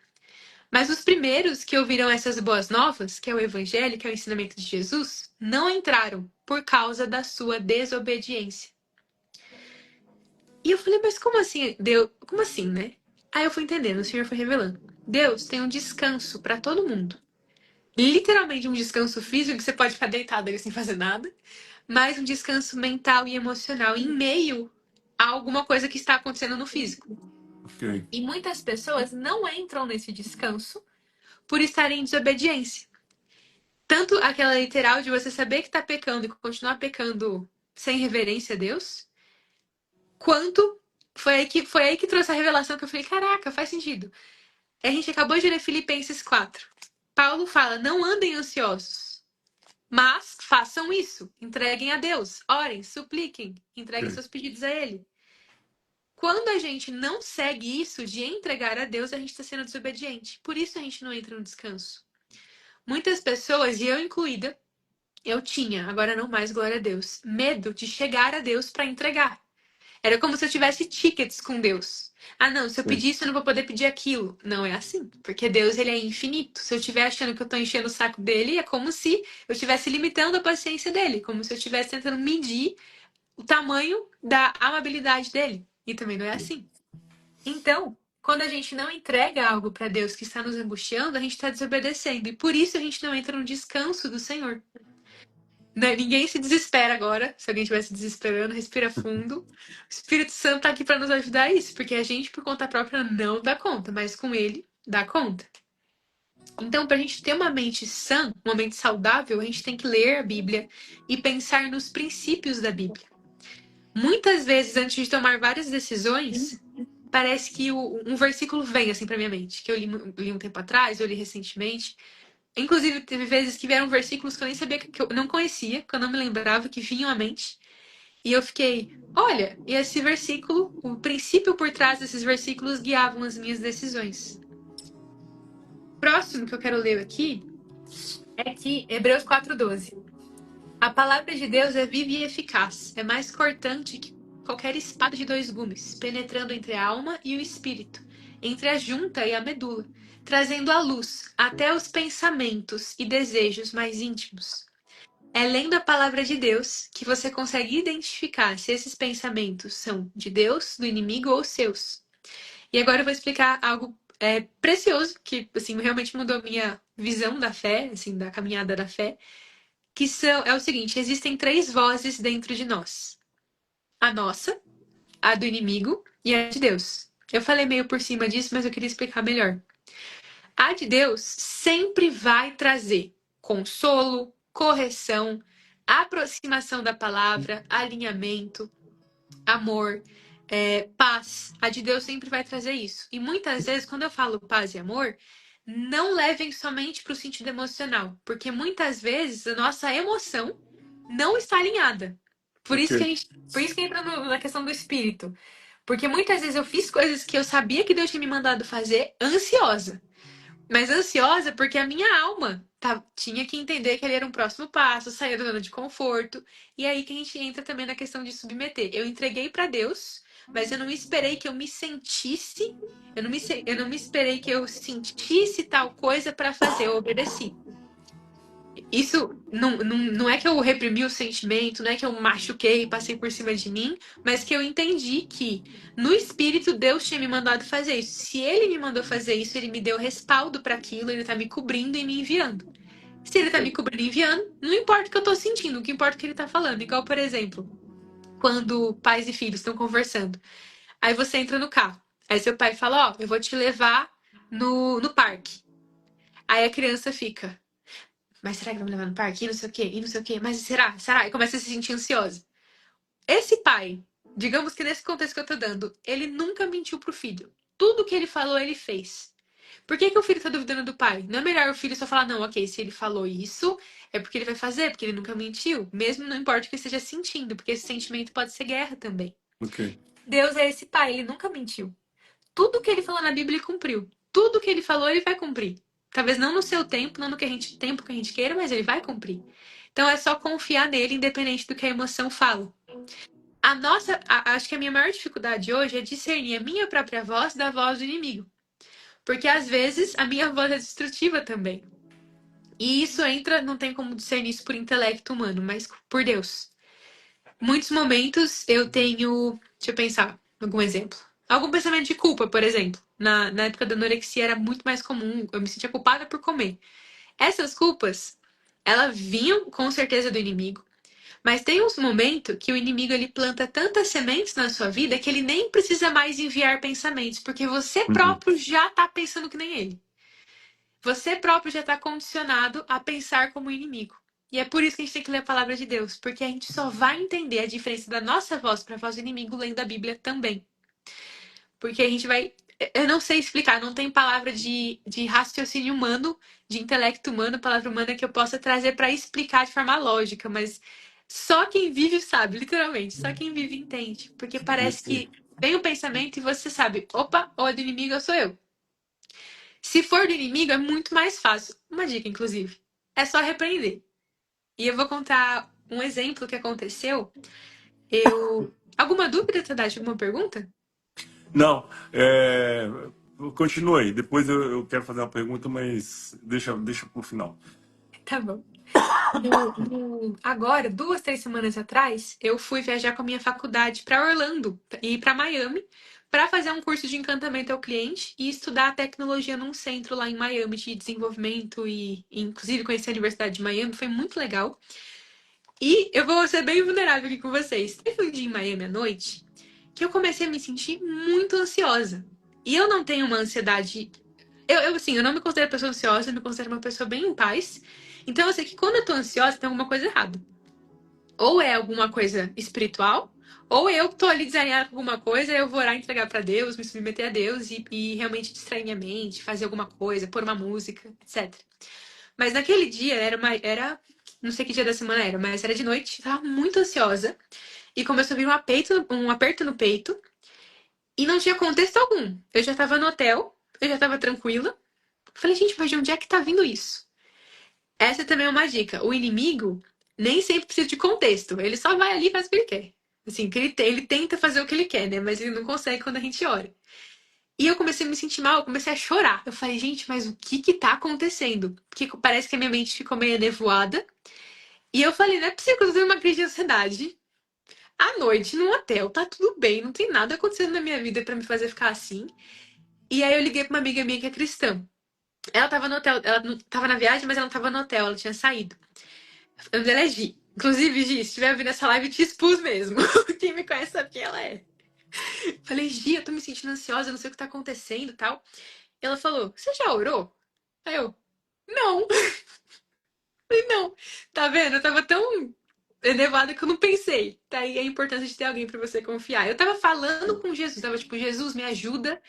Mas os primeiros que ouviram essas boas novas, que é o evangelho, que é o ensinamento de Jesus, não entraram por causa da sua desobediência. E eu falei, mas como assim, Deus? Como assim, né? Aí eu fui entendendo, o Senhor foi revelando. Deus tem um descanso para todo mundo. Literalmente um descanso físico que você pode ficar deitado ali sem fazer nada, mas um descanso mental e emocional em meio a alguma coisa que está acontecendo no físico. Ok. E muitas pessoas não entram nesse descanso por estarem em desobediência. Tanto aquela literal de você saber que está pecando e continuar pecando sem reverência a Deus, quanto foi aí que trouxe a revelação que eu falei, caraca, faz sentido. A gente acabou de ler Filipenses 4. Paulo fala, não andem ansiosos, mas façam isso. Entreguem a Deus. Orem, supliquem. Entreguem Ok. seus pedidos a Ele. Quando a gente não segue isso de entregar a Deus, a gente está sendo desobediente. Por isso a gente não entra no descanso. Muitas pessoas, e eu incluída, eu tinha, agora não mais, glória a Deus, medo de chegar a Deus para entregar. Era como se eu tivesse tickets com Deus. Ah, não, se eu Sim. pedir isso, eu não vou poder pedir aquilo. Não é assim, porque Deus, ele é infinito. Se eu estiver achando que eu estou enchendo o saco dele, é como se eu estivesse limitando a paciência dele, como se eu estivesse tentando medir o tamanho da amabilidade dele. E também não é assim. Então, quando a gente não entrega algo para Deus que está nos angustiando, a gente está desobedecendo. E por isso a gente não entra no descanso do Senhor. Ninguém se desespera agora. Se alguém estiver se desesperando, respira fundo. O Espírito Santo está aqui para nos ajudar a isso, porque a gente, por conta própria, não dá conta, mas com ele, dá conta. Então, para a gente ter uma mente sã, uma mente saudável, a gente tem que ler a Bíblia e pensar nos princípios da Bíblia. Muitas vezes, antes de tomar várias decisões, parece que um versículo vem assim para minha mente, que eu li um tempo atrás, eu li recentemente. Inclusive, teve vezes que vieram versículos que eu nem sabia, que eu não conhecia, que eu não me lembrava, que vinham à mente. E eu fiquei, olha, e esse versículo, o princípio por trás desses versículos guiavam as minhas decisões. O próximo que eu quero ler aqui é aqui, Hebreus 4:12. A palavra de Deus é viva e eficaz, é mais cortante que qualquer espada de 2 gumes, penetrando entre a alma e o espírito, entre a junta e a medula, trazendo à luz até os pensamentos e desejos mais íntimos. É lendo a palavra de Deus que você consegue identificar se esses pensamentos são de Deus, do inimigo ou seus. E agora eu vou explicar algo precioso, que assim, realmente mudou a minha visão da fé, assim, da caminhada da fé, é o seguinte, existem 3 vozes dentro de nós. A nossa, a do inimigo e a de Deus. Eu falei meio por cima disso, mas eu queria explicar melhor. A de Deus sempre vai trazer consolo, correção, aproximação da palavra, alinhamento, amor, paz. A de Deus sempre vai trazer isso. E muitas vezes, quando eu falo paz e amor, não levem somente para o sentido emocional, porque muitas vezes a nossa emoção não está alinhada. Ok. Por isso que entra na questão do espírito. Porque muitas vezes eu fiz coisas que eu sabia que Deus tinha me mandado fazer ansiosa. Mas ansiosa porque a minha alma tinha que entender que ele era um próximo passo, sair da zona de conforto. E aí que a gente entra também na questão de submeter. Eu entreguei para Deus, mas eu não esperei que eu me sentisse, eu não me esperei que eu sentisse tal coisa para fazer, eu obedeci. Isso não é que eu reprimi o sentimento, não é que eu machuquei e passei por cima de mim, mas que eu entendi que no espírito Deus tinha me mandado fazer isso. Se ele me mandou fazer isso, ele me deu respaldo para aquilo, ele tá me cobrindo e me enviando. Se ele tá me Perfeito. cobrindo e enviando, não importa o que eu tô sentindo, o que importa é o que ele tá falando. Igual, por exemplo, quando pais e filhos estão conversando. Aí você entra no carro. Aí seu pai fala, ó, eu vou te levar no parque. Aí a criança fica, mas será que vai me levar no parque? E não sei o quê, e não sei o quê. Mas será? Será? E começa a se sentir ansiosa. Esse pai, digamos que nesse contexto que eu tô dando, ele nunca mentiu pro filho. Tudo que ele falou, ele fez. Por que que o filho tá duvidando do pai? Não é melhor o filho só falar, não, ok, se ele falou isso, é porque ele vai fazer, porque ele nunca mentiu. Mesmo não importa o que ele esteja sentindo, porque esse sentimento pode ser guerra também. Ok. Deus é esse pai, ele nunca mentiu. Tudo que ele falou na Bíblia, ele cumpriu. Tudo que ele falou, ele vai cumprir. Talvez não no seu tempo, não no tempo que a gente queira, mas ele vai cumprir. Então é só confiar nele, independente do que a emoção fala. Acho que a minha maior dificuldade hoje é discernir a minha própria voz da voz do inimigo. Porque às vezes a minha voz é destrutiva também. E isso entra, não tem como discernir isso por intelecto humano, mas por Deus. Muitos momentos eu tenho. Deixa eu pensar, algum exemplo. Algum pensamento de culpa, por exemplo. Na época da anorexia era muito mais comum. Eu me sentia culpada por comer. Essas culpas, elas vinham com certeza do inimigo. Mas tem uns momentos que o inimigo ele planta tantas sementes na sua vida que ele nem precisa mais enviar pensamentos, porque você Uhum. próprio já tá pensando que nem ele. Você próprio já está condicionado a pensar como inimigo. E é por isso que a gente tem que ler a palavra de Deus, porque a gente só vai entender a diferença da nossa voz para a voz do inimigo lendo a Bíblia também. Porque a gente vai. Eu não sei explicar, não tem palavra de raciocínio humano, de intelecto humano, palavra humana que eu possa trazer para explicar de forma lógica, mas só quem vive sabe, literalmente, só quem vive entende. Porque parece Isso. que vem o pensamento e você sabe, opa, ou é do inimigo ou sou eu. Se for do inimigo, é muito mais fácil. Uma dica, inclusive. É só repreender. E eu vou contar um exemplo que aconteceu. Alguma dúvida, Tadashi? Alguma pergunta? Não, continue aí. Depois eu quero fazer uma pergunta, mas deixa para o final. Tá bom. Agora, 2, 3 semanas atrás, eu fui viajar com a minha faculdade para Orlando e para Miami para fazer um curso de encantamento ao cliente e estudar tecnologia num centro lá em Miami de desenvolvimento e inclusive conhecer a Universidade de Miami. Foi muito legal. E eu vou ser bem vulnerável aqui com vocês. Teve um dia em Miami à noite que eu comecei a me sentir muito ansiosa. E eu não tenho uma ansiedade. Assim, eu não me considero pessoa ansiosa, eu me considero uma pessoa bem em paz. Então eu sei que quando eu tô ansiosa, tem alguma coisa errada. Ou é alguma coisa espiritual, ou eu tô ali desalinhada com alguma coisa, eu vou orar e entregar pra Deus, me submeter a Deus e realmente distrair minha mente, fazer alguma coisa, pôr uma música, etc. Mas naquele dia não sei que dia da semana era, mas era de noite, tava muito ansiosa. E começou a vir um aperto no peito. E não tinha contexto algum. Eu já tava no hotel, eu já tava tranquila. Falei, gente, mas de onde é que tá vindo isso? Essa também é uma dica. O inimigo nem sempre precisa de contexto. Ele só vai ali e faz o que ele quer. Assim, que ele tenta fazer o que ele quer, né? Mas ele não consegue quando a gente ora. E eu comecei a me sentir mal, eu comecei a chorar. Eu falei, gente, mas o que que tá acontecendo? Porque parece que a minha mente ficou meio nevoada. E eu falei, não é possível que eu tô tendo uma crise de ansiedade. À noite, num hotel, tá tudo bem, não tem nada acontecendo na minha vida pra me fazer ficar assim. E aí eu liguei pra uma amiga minha que é cristã. Ela tava no hotel, ela não tava na viagem, mas ela não tava no hotel, ela tinha saído. O nome dela é Gi. Inclusive, Gi, se estiver ouvindo essa live, eu te expus mesmo. Quem me conhece sabe quem ela é. Falei, Gi, eu tô me sentindo ansiosa, eu não sei o que tá acontecendo e tal. E ela falou, você já orou? Aí eu, não. Falei, não. Tá vendo? Eu tava tão elevada que eu não pensei. Tá aí a importância de ter alguém pra você confiar. Eu tava falando com Jesus, tava tipo, Jesus, me ajuda.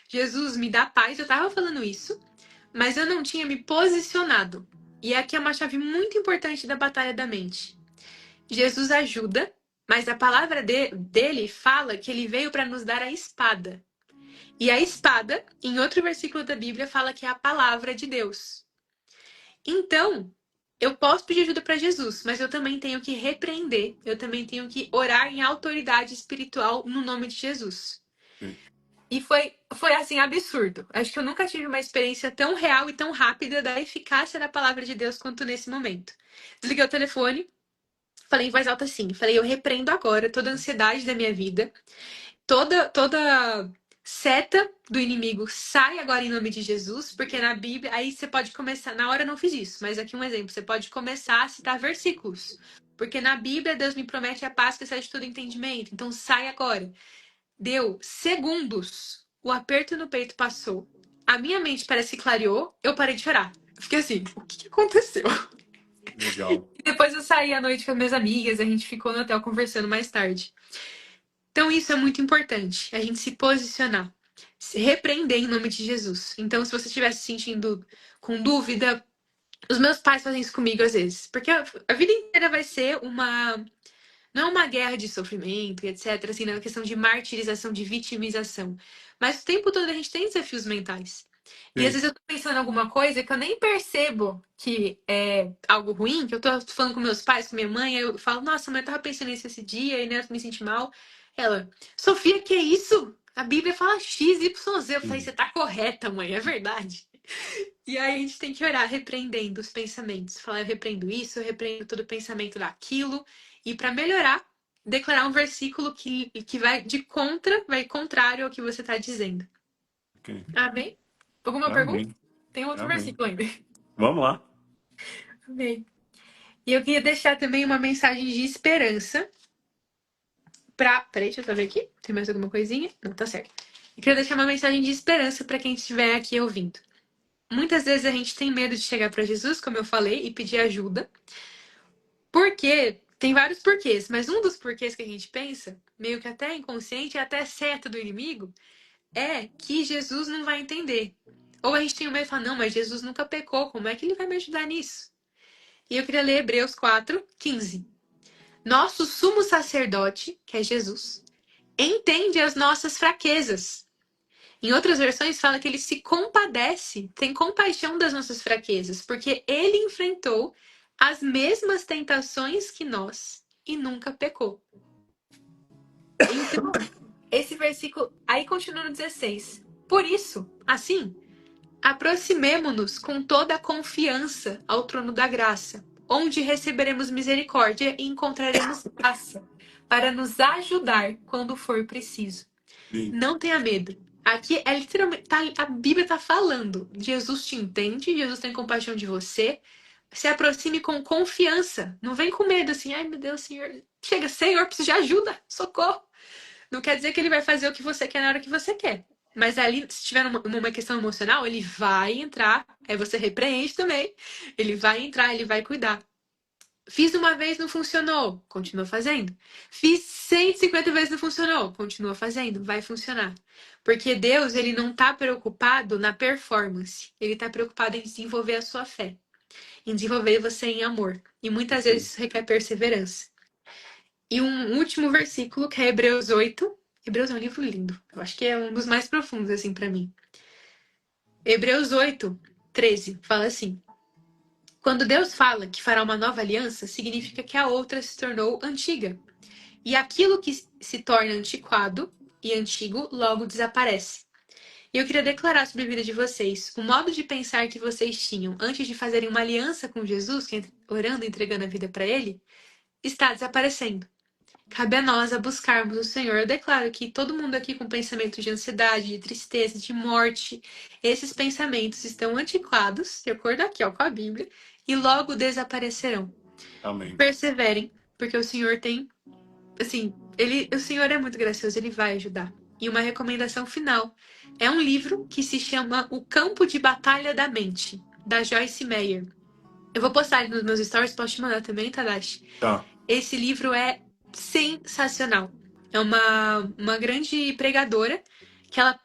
Jesus, me dá paz. Eu tava falando isso, mas eu não tinha me posicionado. E aqui é uma chave muito importante da batalha da mente. Jesus ajuda, mas a palavra dele fala que ele veio para nos dar a espada. E a espada, em outro versículo da Bíblia, fala que é a palavra de Deus. Então, eu posso pedir ajuda para Jesus, mas eu também tenho que repreender, eu também tenho que orar em autoridade espiritual no nome de Jesus. E foi assim, absurdo. Acho que eu nunca tive uma experiência tão real e tão rápida da eficácia da palavra de Deus quanto nesse momento. Desliguei o telefone, falei em voz alta assim, falei, eu repreendo agora toda a ansiedade da minha vida, toda seta do inimigo sai agora em nome de Jesus, porque na Bíblia, aí você pode começar, na hora eu não fiz isso, mas aqui um exemplo, você pode começar a citar versículos. Porque na Bíblia Deus me promete a paz que excede todo entendimento. Então sai agora. Deu segundos. O aperto no peito passou. A minha mente parece que clareou. Eu parei de chorar. Eu fiquei assim, o que aconteceu? Legal. E depois eu saí à noite com as minhas amigas, a gente ficou no hotel conversando mais tarde. Então isso é muito importante, a gente se posicionar, se repreender em nome de Jesus. Então se você estiver se sentindo com dúvida, os meus pais fazem isso comigo às vezes, porque a vida inteira vai ser uma não é uma guerra de sofrimento e etc, assim, não é uma questão de martirização, de vitimização. Mas o tempo todo a gente tem desafios mentais. E às Sim. vezes eu tô pensando em alguma coisa que eu nem percebo que é algo ruim, que eu tô falando com meus pais, com minha mãe, aí eu falo, nossa, mãe, eu tava pensando nisso esse dia e né, eu me senti mal. Ela, Sofia, que é isso? A Bíblia fala X, Y, Z. Eu falei, Sim. você tá correta, mãe, é verdade. E aí a gente tem que orar repreendendo os pensamentos. Falar, eu repreendo isso, eu repreendo todo pensamento daquilo. E para melhorar, declarar um versículo que vai de contra, vai contrário ao que você está dizendo. Ok. Amém? Alguma pergunta? Amém. Tem outro Amém. versículo ainda. Vamos lá. Amém. E eu queria deixar também uma mensagem de esperança para. Peraí, deixa eu só ver aqui. Tem mais alguma coisinha? Não, tá certo. Eu queria deixar uma mensagem de esperança para quem estiver aqui ouvindo. Muitas vezes a gente tem medo de chegar para Jesus, como eu falei, e pedir ajuda. Porque tem vários porquês, mas um dos porquês que a gente pensa, meio que até inconsciente, até certo do inimigo, é que Jesus não vai entender. Ou a gente tem o medo de falar, não, mas Jesus nunca pecou, como é que ele vai me ajudar nisso? E eu queria ler Hebreus 4:15. Nosso sumo sacerdote, que é Jesus, entende as nossas fraquezas. Em outras versões fala que ele se compadece, tem compaixão das nossas fraquezas, porque ele enfrentou as mesmas tentações que nós e nunca pecou. Então, esse versículo aí continua no 16. Por isso, assim, aproximemo-nos com toda a confiança ao trono da graça, onde receberemos misericórdia e encontraremos graça para nos ajudar quando for preciso. Sim. Não tenha medo. Aqui é literalmente, a Bíblia está falando. Jesus te entende, Jesus tem compaixão de você. Se aproxime com confiança. Não vem com medo assim, ai meu Deus, Senhor. Chega, Senhor, preciso de ajuda, socorro. Não quer dizer que ele vai fazer o que você quer na hora que você quer. Mas ali, se tiver uma questão emocional, ele vai entrar. Aí você repreende também. Ele vai entrar, ele vai cuidar. Fiz uma vez, não funcionou. Continua fazendo. Fiz 150 vezes, não funcionou. Continua fazendo. Vai funcionar. Porque Deus, ele não está preocupado na performance. Ele está preocupado em desenvolver a sua fé. Em desenvolver você em amor. E muitas vezes isso requer perseverança. E um último versículo, que é Hebreus 8. Hebreus é um livro lindo. Eu acho que é um dos mais profundos, assim, para mim. Hebreus 8:13 fala assim: quando Deus fala que fará uma nova aliança, significa que a outra se tornou antiga. E aquilo que se torna antiquado e antigo logo desaparece. E eu queria declarar sobre a vida de vocês: o modo de pensar que vocês tinham antes de fazerem uma aliança com Jesus, orando e entregando a vida para Ele, está desaparecendo. Cabe a nós a buscarmos o Senhor. Eu declaro que todo mundo aqui com pensamento de ansiedade, de tristeza, de morte, esses pensamentos estão antiquados, de acordo aqui ó, com a Bíblia, e logo desaparecerão. Amém. Perseverem, porque o Senhor tem, assim, o Senhor é muito gracioso, ele vai ajudar. E uma recomendação final é um livro que se chama O Campo de Batalha da Mente, da Joyce Meyer. Eu vou postar ele nos meus stories, posso te mandar também, Tadashi? Tá. Esse livro é sensacional. É uma grande pregadora que ela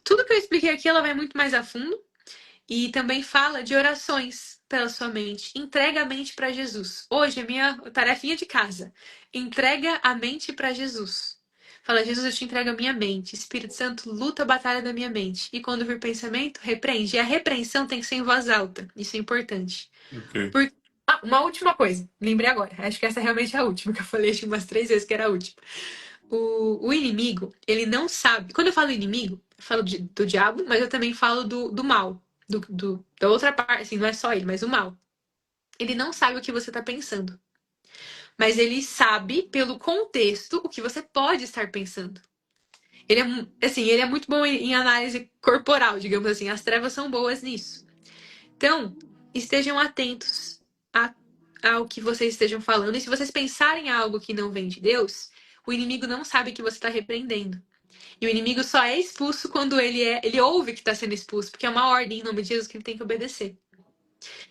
tudo que eu expliquei aqui ela vai muito mais a fundo e também fala de orações pela sua mente. Entrega a mente para Jesus. Hoje é minha tarefinha de casa. Entrega a mente para Jesus. Fala, Jesus, eu te entrego a minha mente. Espírito Santo, luta a batalha da minha mente. E quando vir pensamento, repreende. E a repreensão tem que ser em voz alta. Isso é importante. Ok. Por... Ah, uma última coisa. Lembrei agora. Acho que essa realmente é a última, que eu falei acho que umas 3 vezes que era a última. o inimigo, ele não sabe. Quando eu falo inimigo, eu falo do diabo, mas eu também falo do mal. Da outra parte, assim, não é só ele, mas o mal. Ele não sabe o que você tá pensando. Mas ele sabe, pelo contexto, o que você pode estar pensando. Ele é muito bom em análise corporal, digamos assim. As trevas são boas nisso. Então, estejam atentos a- ao que vocês estejam falando. E se vocês pensarem algo que não vem de Deus, o inimigo não sabe que você está repreendendo. E o inimigo só é expulso quando ele ouve que está sendo expulso, porque é uma ordem em nome de Jesus que ele tem que obedecer.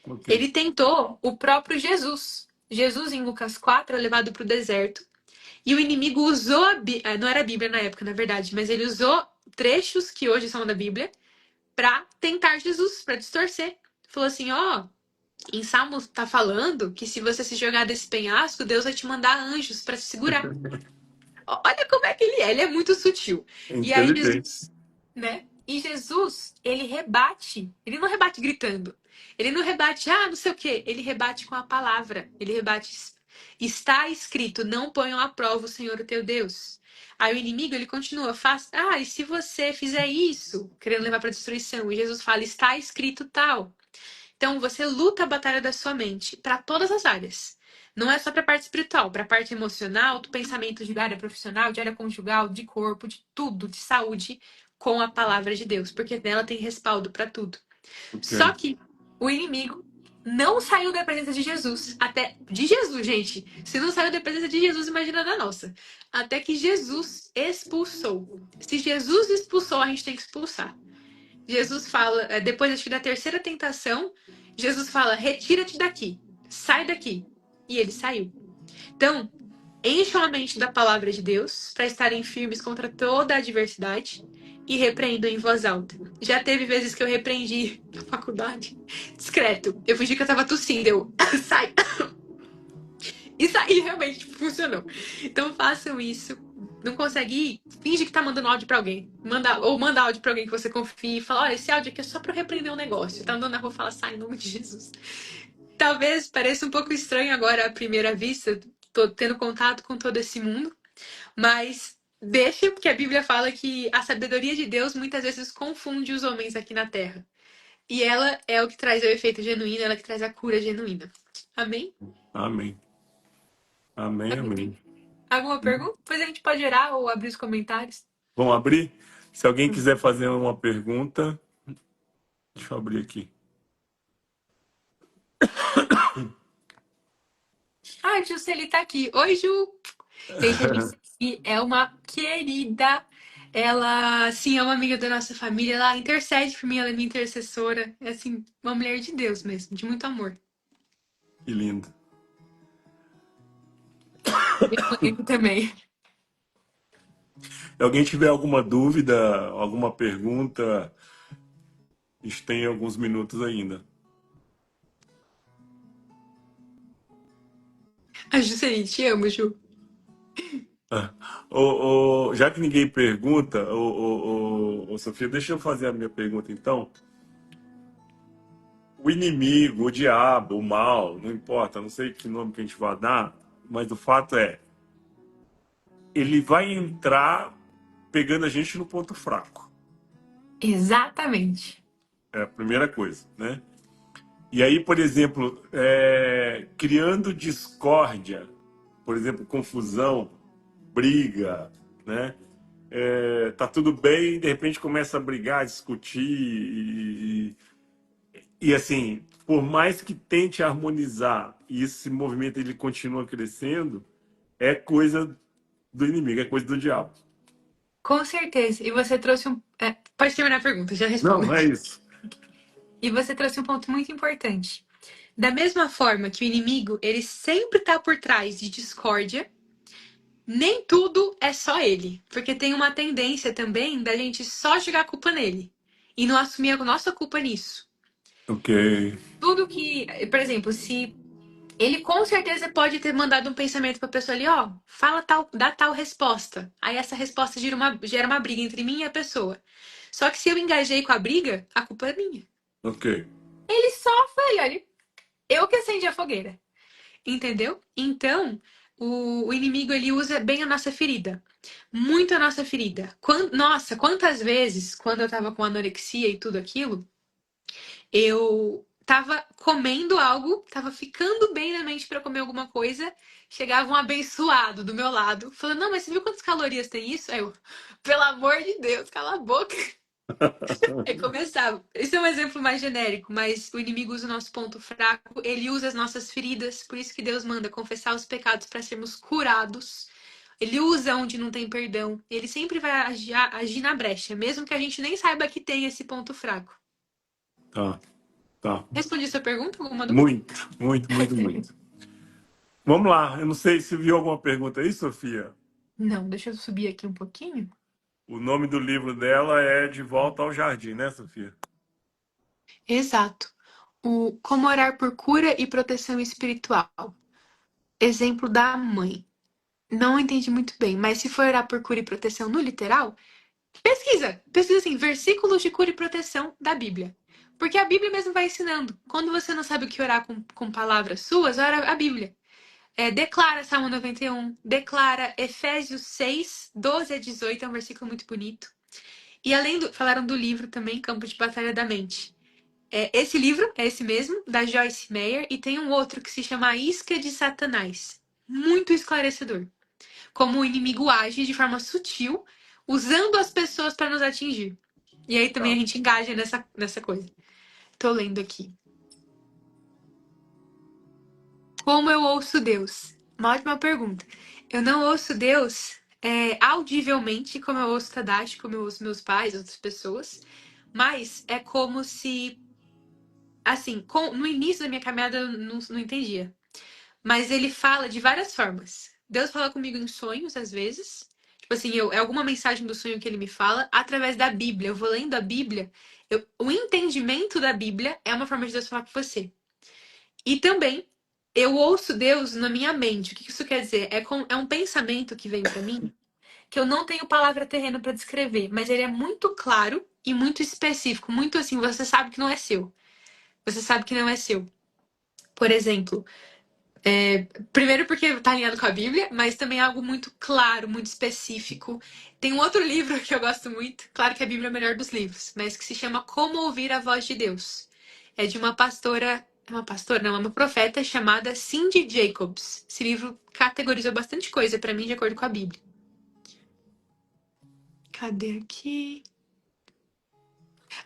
Ok. Ele tentou o próprio Jesus. Jesus, em Lucas 4, é levado para o deserto. E o inimigo usou não era a Bíblia na época, na verdade, mas ele usou trechos que hoje são da Bíblia para tentar Jesus, para distorcer. Falou assim: ó, em Salmos tá falando que se você se jogar desse penhasco, Deus vai te mandar anjos para te segurar. Olha como é que ele é muito sutil. E aí Jesus, Inteligente. né? E Jesus, ele rebate. Ele não rebate gritando. Ele não rebate, não sei o quê. Ele rebate com a palavra. Ele rebate. Está escrito: não ponham à prova o Senhor, o teu Deus. Aí o inimigo, ele continua, e se você fizer isso, querendo levar para destruição? E Jesus fala: está escrito tal. Então você luta a batalha da sua mente para todas as áreas. Não é só para a parte espiritual, para a parte emocional, do pensamento de área profissional, de área conjugal, de corpo, de tudo, de saúde, com a palavra de Deus, porque nela tem respaldo para tudo. Ok. Só que o inimigo não saiu da presença de Jesus, até de Jesus, gente. Se não saiu da presença de Jesus, imagina da nossa. Até que Jesus expulsou. Se Jesus expulsou, a gente tem que expulsar. Jesus fala, depois acho que da terceira tentação, Jesus fala: retira-te daqui, sai daqui. E ele saiu. Então, encham a mente da palavra de Deus para estarem firmes contra toda a adversidade e repreendam em voz alta. Já teve vezes que eu repreendi na faculdade, discreto. Eu fingi que eu tava tossindo, eu sai. E sair realmente funcionou. Então façam isso. Não consegue ir? Finge que tá mandando áudio pra alguém. Manda áudio pra alguém que você confie e fala: olha, esse áudio aqui é só pra eu repreender um negócio. Tá andando na rua e fala: sai em nome de Jesus. Talvez pareça um pouco estranho agora à primeira vista, tô tendo contato com todo esse mundo, mas deixa, porque a Bíblia fala que a sabedoria de Deus muitas vezes confunde os homens aqui na Terra. E ela é o que traz o efeito genuíno, ela que traz a cura genuína. Amém? Amém. Amém, Amém. amém. Alguma pergunta? Depois a gente pode orar ou abrir os comentários. Vamos abrir? Se alguém quiser fazer uma pergunta, deixa eu abrir aqui. Ah, a Juscelie tá aqui. Oi, Ju! Gente, a Juscelie é uma querida. Ela, sim, é uma amiga da nossa família. Ela intercede por mim, ela é minha intercessora. É, assim, uma mulher de Deus mesmo, de muito amor. Que lindo. Minha mãe também. Se alguém tiver alguma dúvida, alguma pergunta, a gente tem alguns minutos ainda. A Juscelie, te amo, Ju. Ah, já que ninguém pergunta, Sofia, deixa eu fazer a minha pergunta então. O inimigo, o diabo, o mal, não importa, não sei que nome que a gente vai dar, mas o fato é, ele vai entrar pegando a gente no ponto fraco. Exatamente. É a primeira coisa, né? E aí, por exemplo, criando discórdia, por exemplo, confusão, briga, né? Tá tudo bem, de repente começa a brigar, a discutir e assim, por mais que tente harmonizar e esse movimento ele continua crescendo, é coisa do inimigo, é coisa do diabo. Com certeza. E você trouxe um. Pode terminar a pergunta, já respondo. Não, é isso. E você trouxe um ponto muito importante. Da mesma forma que o inimigo, ele sempre tá por trás de discórdia, nem tudo é só ele. Porque tem uma tendência também da gente só jogar a culpa nele. E não assumir a nossa culpa nisso. Ok, Tudo que, por exemplo, se ele com certeza pode ter mandado um pensamento pra pessoa ali, ó, fala tal, dá tal resposta. Aí essa resposta gera uma briga entre mim e a pessoa. Só que se eu engajei com a briga, a culpa é minha. ok. Ele só foi, olha, eu que acendi a fogueira. Entendeu? Então, o inimigo ele usa bem a nossa ferida. Muito a nossa ferida. Nossa, quantas vezes, quando eu tava com anorexia e tudo aquilo, eu tava comendo algo, tava ficando bem na mente pra comer alguma coisa, chegava um abençoado do meu lado, falando: Não, mas você viu quantas calorias tem isso? Aí eu, pelo amor de Deus, cala a boca. Aí começava. Esse é um exemplo mais genérico, mas o inimigo usa o nosso ponto fraco, ele usa as nossas feridas, por isso que Deus manda confessar os pecados para sermos curados. Ele usa onde não tem perdão. Ele sempre vai agir na brecha, mesmo que a gente nem saiba que tem esse ponto fraco. Tá, tá. Respondi sua pergunta? Alguma dúvida? Muito, muito, muito, muito. Vamos lá. Eu não sei se viu alguma pergunta aí, Sofia. Não, deixa eu subir aqui um pouquinho. O nome do livro dela é De Volta ao Jardim, né, Sofia? Exato. O Como Orar por Cura e Proteção Espiritual. Exemplo da mãe. Não entendi muito bem, mas se for orar por cura e proteção no literal, pesquisa assim, versículos de cura e proteção da Bíblia. Porque a Bíblia mesmo vai ensinando. Quando você não sabe o que orar com palavras suas, ora a Bíblia. Declara Salmo 91, declara Efésios 6, 12 a 18, é um versículo muito bonito. E falaram do livro também, Campo de Batalha da Mente. Esse livro é esse mesmo, da Joyce Meyer, e tem um outro que se chama A Isca de Satanás. Muito esclarecedor. Como o inimigo age de forma sutil, usando as pessoas para nos atingir. E aí também a Tá. gente engaja nessa coisa. Tô lendo aqui. Como eu ouço Deus? Uma ótima pergunta. Eu não ouço Deus audivelmente, como eu ouço Tadashi, como eu ouço meus pais, outras pessoas. Mas é como se, assim, no início da minha caminhada eu não entendia. Mas ele fala de várias formas. Deus fala comigo em sonhos, às vezes. Tipo assim, é alguma mensagem do sonho que ele me fala através da Bíblia. Eu vou lendo a Bíblia. O entendimento da Bíblia é uma forma de Deus falar com você. E também, eu ouço Deus na minha mente. O que isso quer dizer? É um pensamento que vem pra mim que eu não tenho palavra terrena pra descrever, mas ele é muito claro e muito específico. Muito assim, você sabe que não é seu. Você sabe que não é seu. Por exemplo, primeiro porque tá alinhado com a Bíblia, mas também é algo muito claro, muito específico. Tem um outro livro que eu gosto muito, claro que a Bíblia é o melhor dos livros, mas que se chama Como Ouvir a Voz de Deus. É de uma pastora, não, é uma profeta chamada Cindy Jacobs. Esse livro categorizou bastante coisa pra mim de acordo com a Bíblia. Cadê aqui?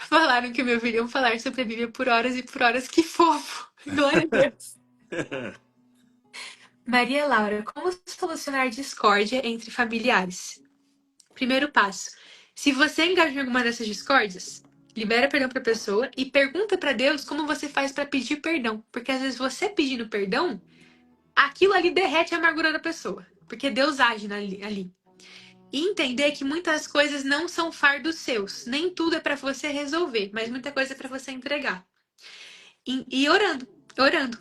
Falaram que me ouviriam falar sobre a Bíblia por horas e por horas. Que fofo! Glória a Deus! Maria Laura, como solucionar discórdia entre familiares? Primeiro passo. Se você engaja em alguma dessas discórdias, libera perdão para a pessoa e pergunta para Deus como você faz para pedir perdão. Porque às vezes você pedindo perdão, aquilo ali derrete a amargura da pessoa. Porque Deus age ali. E entender que muitas coisas não são fardos seus. Nem tudo é para você resolver, mas muita coisa é para você entregar. E orando.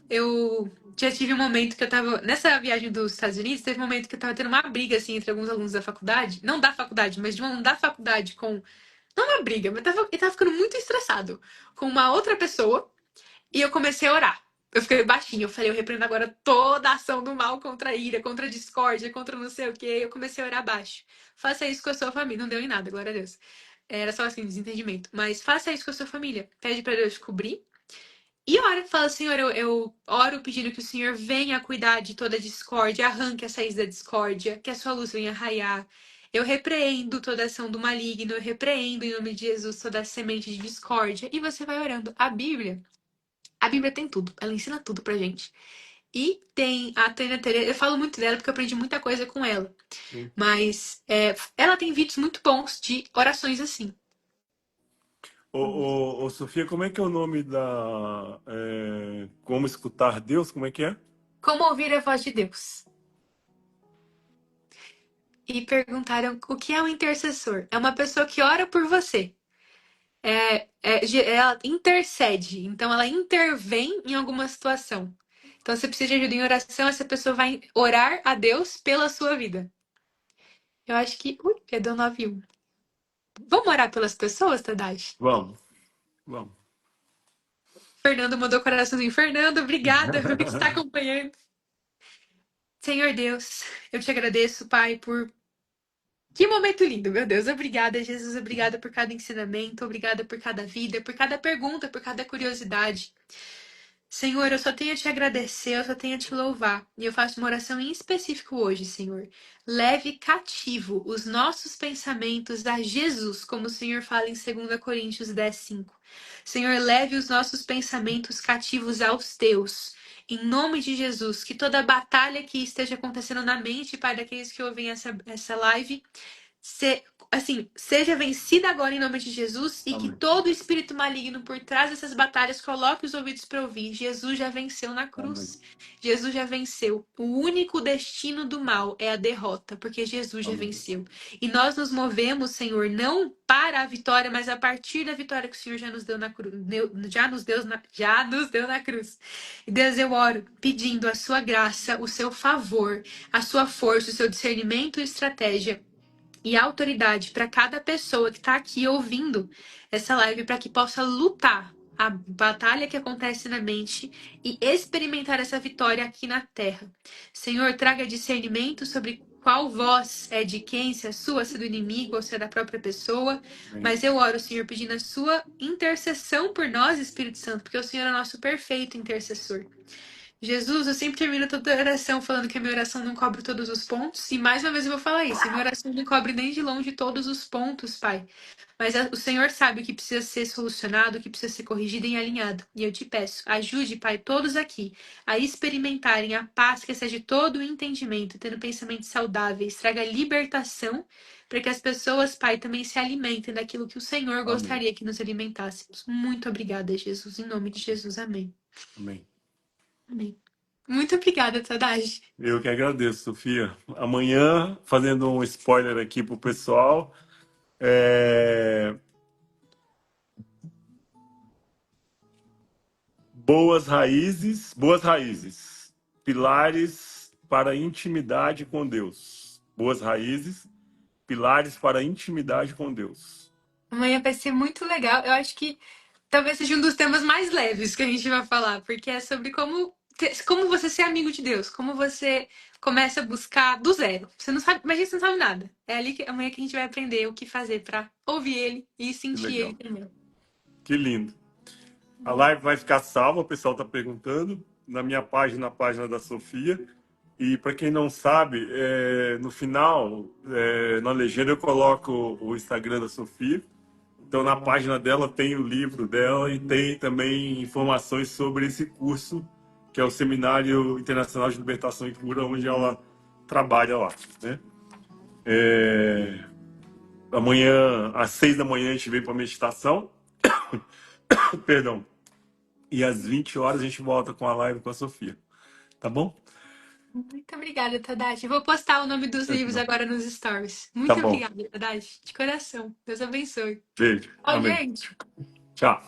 Eu já tive um momento que eu tava. Nessa viagem dos Estados Unidos, teve um momento que eu tava tendo uma briga, assim, entre alguns alunos da faculdade. Não da faculdade, mas de um aluno da faculdade com. Não uma briga, mas ele tava ficando muito estressado com uma outra pessoa. E eu comecei a orar. Eu fiquei baixinho, eu falei, eu repreendo agora toda a ação do mal contra a ira, contra a discórdia, contra não sei o quê. Eu comecei a orar baixo. Faça isso com a sua família. Não deu em nada, glória a Deus. Era só assim, desentendimento. Mas faça isso com a sua família. Pede pra Deus cobrir e ora, fala, Senhor, eu oro pedindo que o Senhor venha cuidar de toda a discórdia, arranque as raízes da discórdia, que a sua luz venha raiar. Eu repreendo toda ação do maligno, eu repreendo em nome de Jesus toda semente de discórdia. E você vai orando. A Bíblia tem tudo, ela ensina tudo pra gente. E tem a Tânia Tereza, eu falo muito dela porque eu aprendi muita coisa com ela. Mas ela tem vídeos muito bons de orações assim. Ô, Sofia, como é que é o nome Como Escutar Deus? Como é que é? Como ouvir a voz de Deus? E perguntaram o que é um intercessor. É uma pessoa que ora por você. Ela intercede, então ela intervém em alguma situação. Então, se você precisa de ajuda em oração, essa pessoa vai orar a Deus pela sua vida. Eu acho que. Ui, deu 9-1. Vamos orar pelas pessoas, Tadashi? Vamos, vamos. Fernando mandou coraçãozinho. Fernando, obrigada por estar acompanhando. Senhor Deus, eu te agradeço, Pai, por que momento lindo, meu Deus. Obrigada, Jesus. Obrigada por cada ensinamento. Obrigada por cada vida, por cada pergunta, por cada curiosidade. Senhor, eu só tenho a te agradecer, eu só tenho a te louvar. E eu faço uma oração em específico hoje, Senhor. Leve cativo os nossos pensamentos a Jesus, como o Senhor fala em 2 Coríntios 10:5. Senhor, leve os nossos pensamentos cativos aos teus. Em nome de Jesus, que toda batalha que esteja acontecendo na mente, Pai, daqueles que ouvem essa live, seja vencida agora em nome de Jesus e que Amém. todo espírito maligno por trás dessas batalhas coloque os ouvidos para ouvir. Jesus já venceu na Amém. cruz. Jesus já venceu. O único destino do mal é a derrota, porque Jesus já Amém. venceu. E nós nos movemos, Senhor, não para a vitória, mas a partir da vitória que o Senhor já nos deu na cruz. Já nos deu na cruz. E Deus, eu oro pedindo a sua graça, o seu favor, a sua força, o seu discernimento e estratégia e autoridade para cada pessoa que está aqui ouvindo essa live para que possa lutar a batalha que acontece na mente e experimentar essa vitória aqui na terra. Senhor, traga discernimento sobre qual voz é de quem, se é sua, se é do inimigo ou se é da própria pessoa. Amém. Mas eu oro, Senhor, pedindo a sua intercessão por nós, Espírito Santo, porque o Senhor é nosso perfeito intercessor. Jesus, eu sempre termino toda oração falando que a minha oração não cobre todos os pontos. E mais uma vez eu vou falar isso. A minha oração não cobre nem de longe todos os pontos, Pai. Mas o Senhor sabe o que precisa ser solucionado, o que precisa ser corrigido e alinhado. E eu te peço, ajude, Pai, todos aqui a experimentarem a paz que excede todo o entendimento, tendo pensamentos saudáveis, traga libertação para que as pessoas, Pai, também se alimentem daquilo que o Senhor Amém. gostaria que nos alimentássemos. Muito obrigada, Jesus. Em nome de Jesus, amém. Amém. Amém. Muito obrigada, Tadashi. Eu que agradeço, Sofia. Amanhã, fazendo um spoiler aqui pro pessoal, boas raízes, pilares para a intimidade com Deus. Boas raízes, pilares para a intimidade com Deus. Amanhã vai ser muito legal. Eu acho que talvez seja um dos temas mais leves que a gente vai falar, porque é sobre como você ser amigo de Deus, como você começa a buscar do zero. Você não sabe, imagina, você não sabe nada. É ali que amanhã que a gente vai aprender o que fazer para ouvir ele e Que sentir ele legal. também. Que lindo. A live vai ficar salva, o pessoal está perguntando, na minha página, na página da Sofia. E para quem não sabe, no final, na legenda, eu coloco o Instagram da Sofia. Então, na página dela tem o livro dela e tem também informações sobre esse curso, que é o Seminário Internacional de Libertação e Cura, onde ela trabalha lá, né? Amanhã, às 6 da manhã, a gente vem para meditação. Perdão. E às 20 horas a gente volta com a live com a Sofia. Tá bom? Muito obrigada, Tadashi. Vou postar o nome dos livros Não. agora nos stories. Tá Muito bom. obrigada, Tadashi. De coração. Deus abençoe. Beijo. Ó, Amém. gente. Tchau.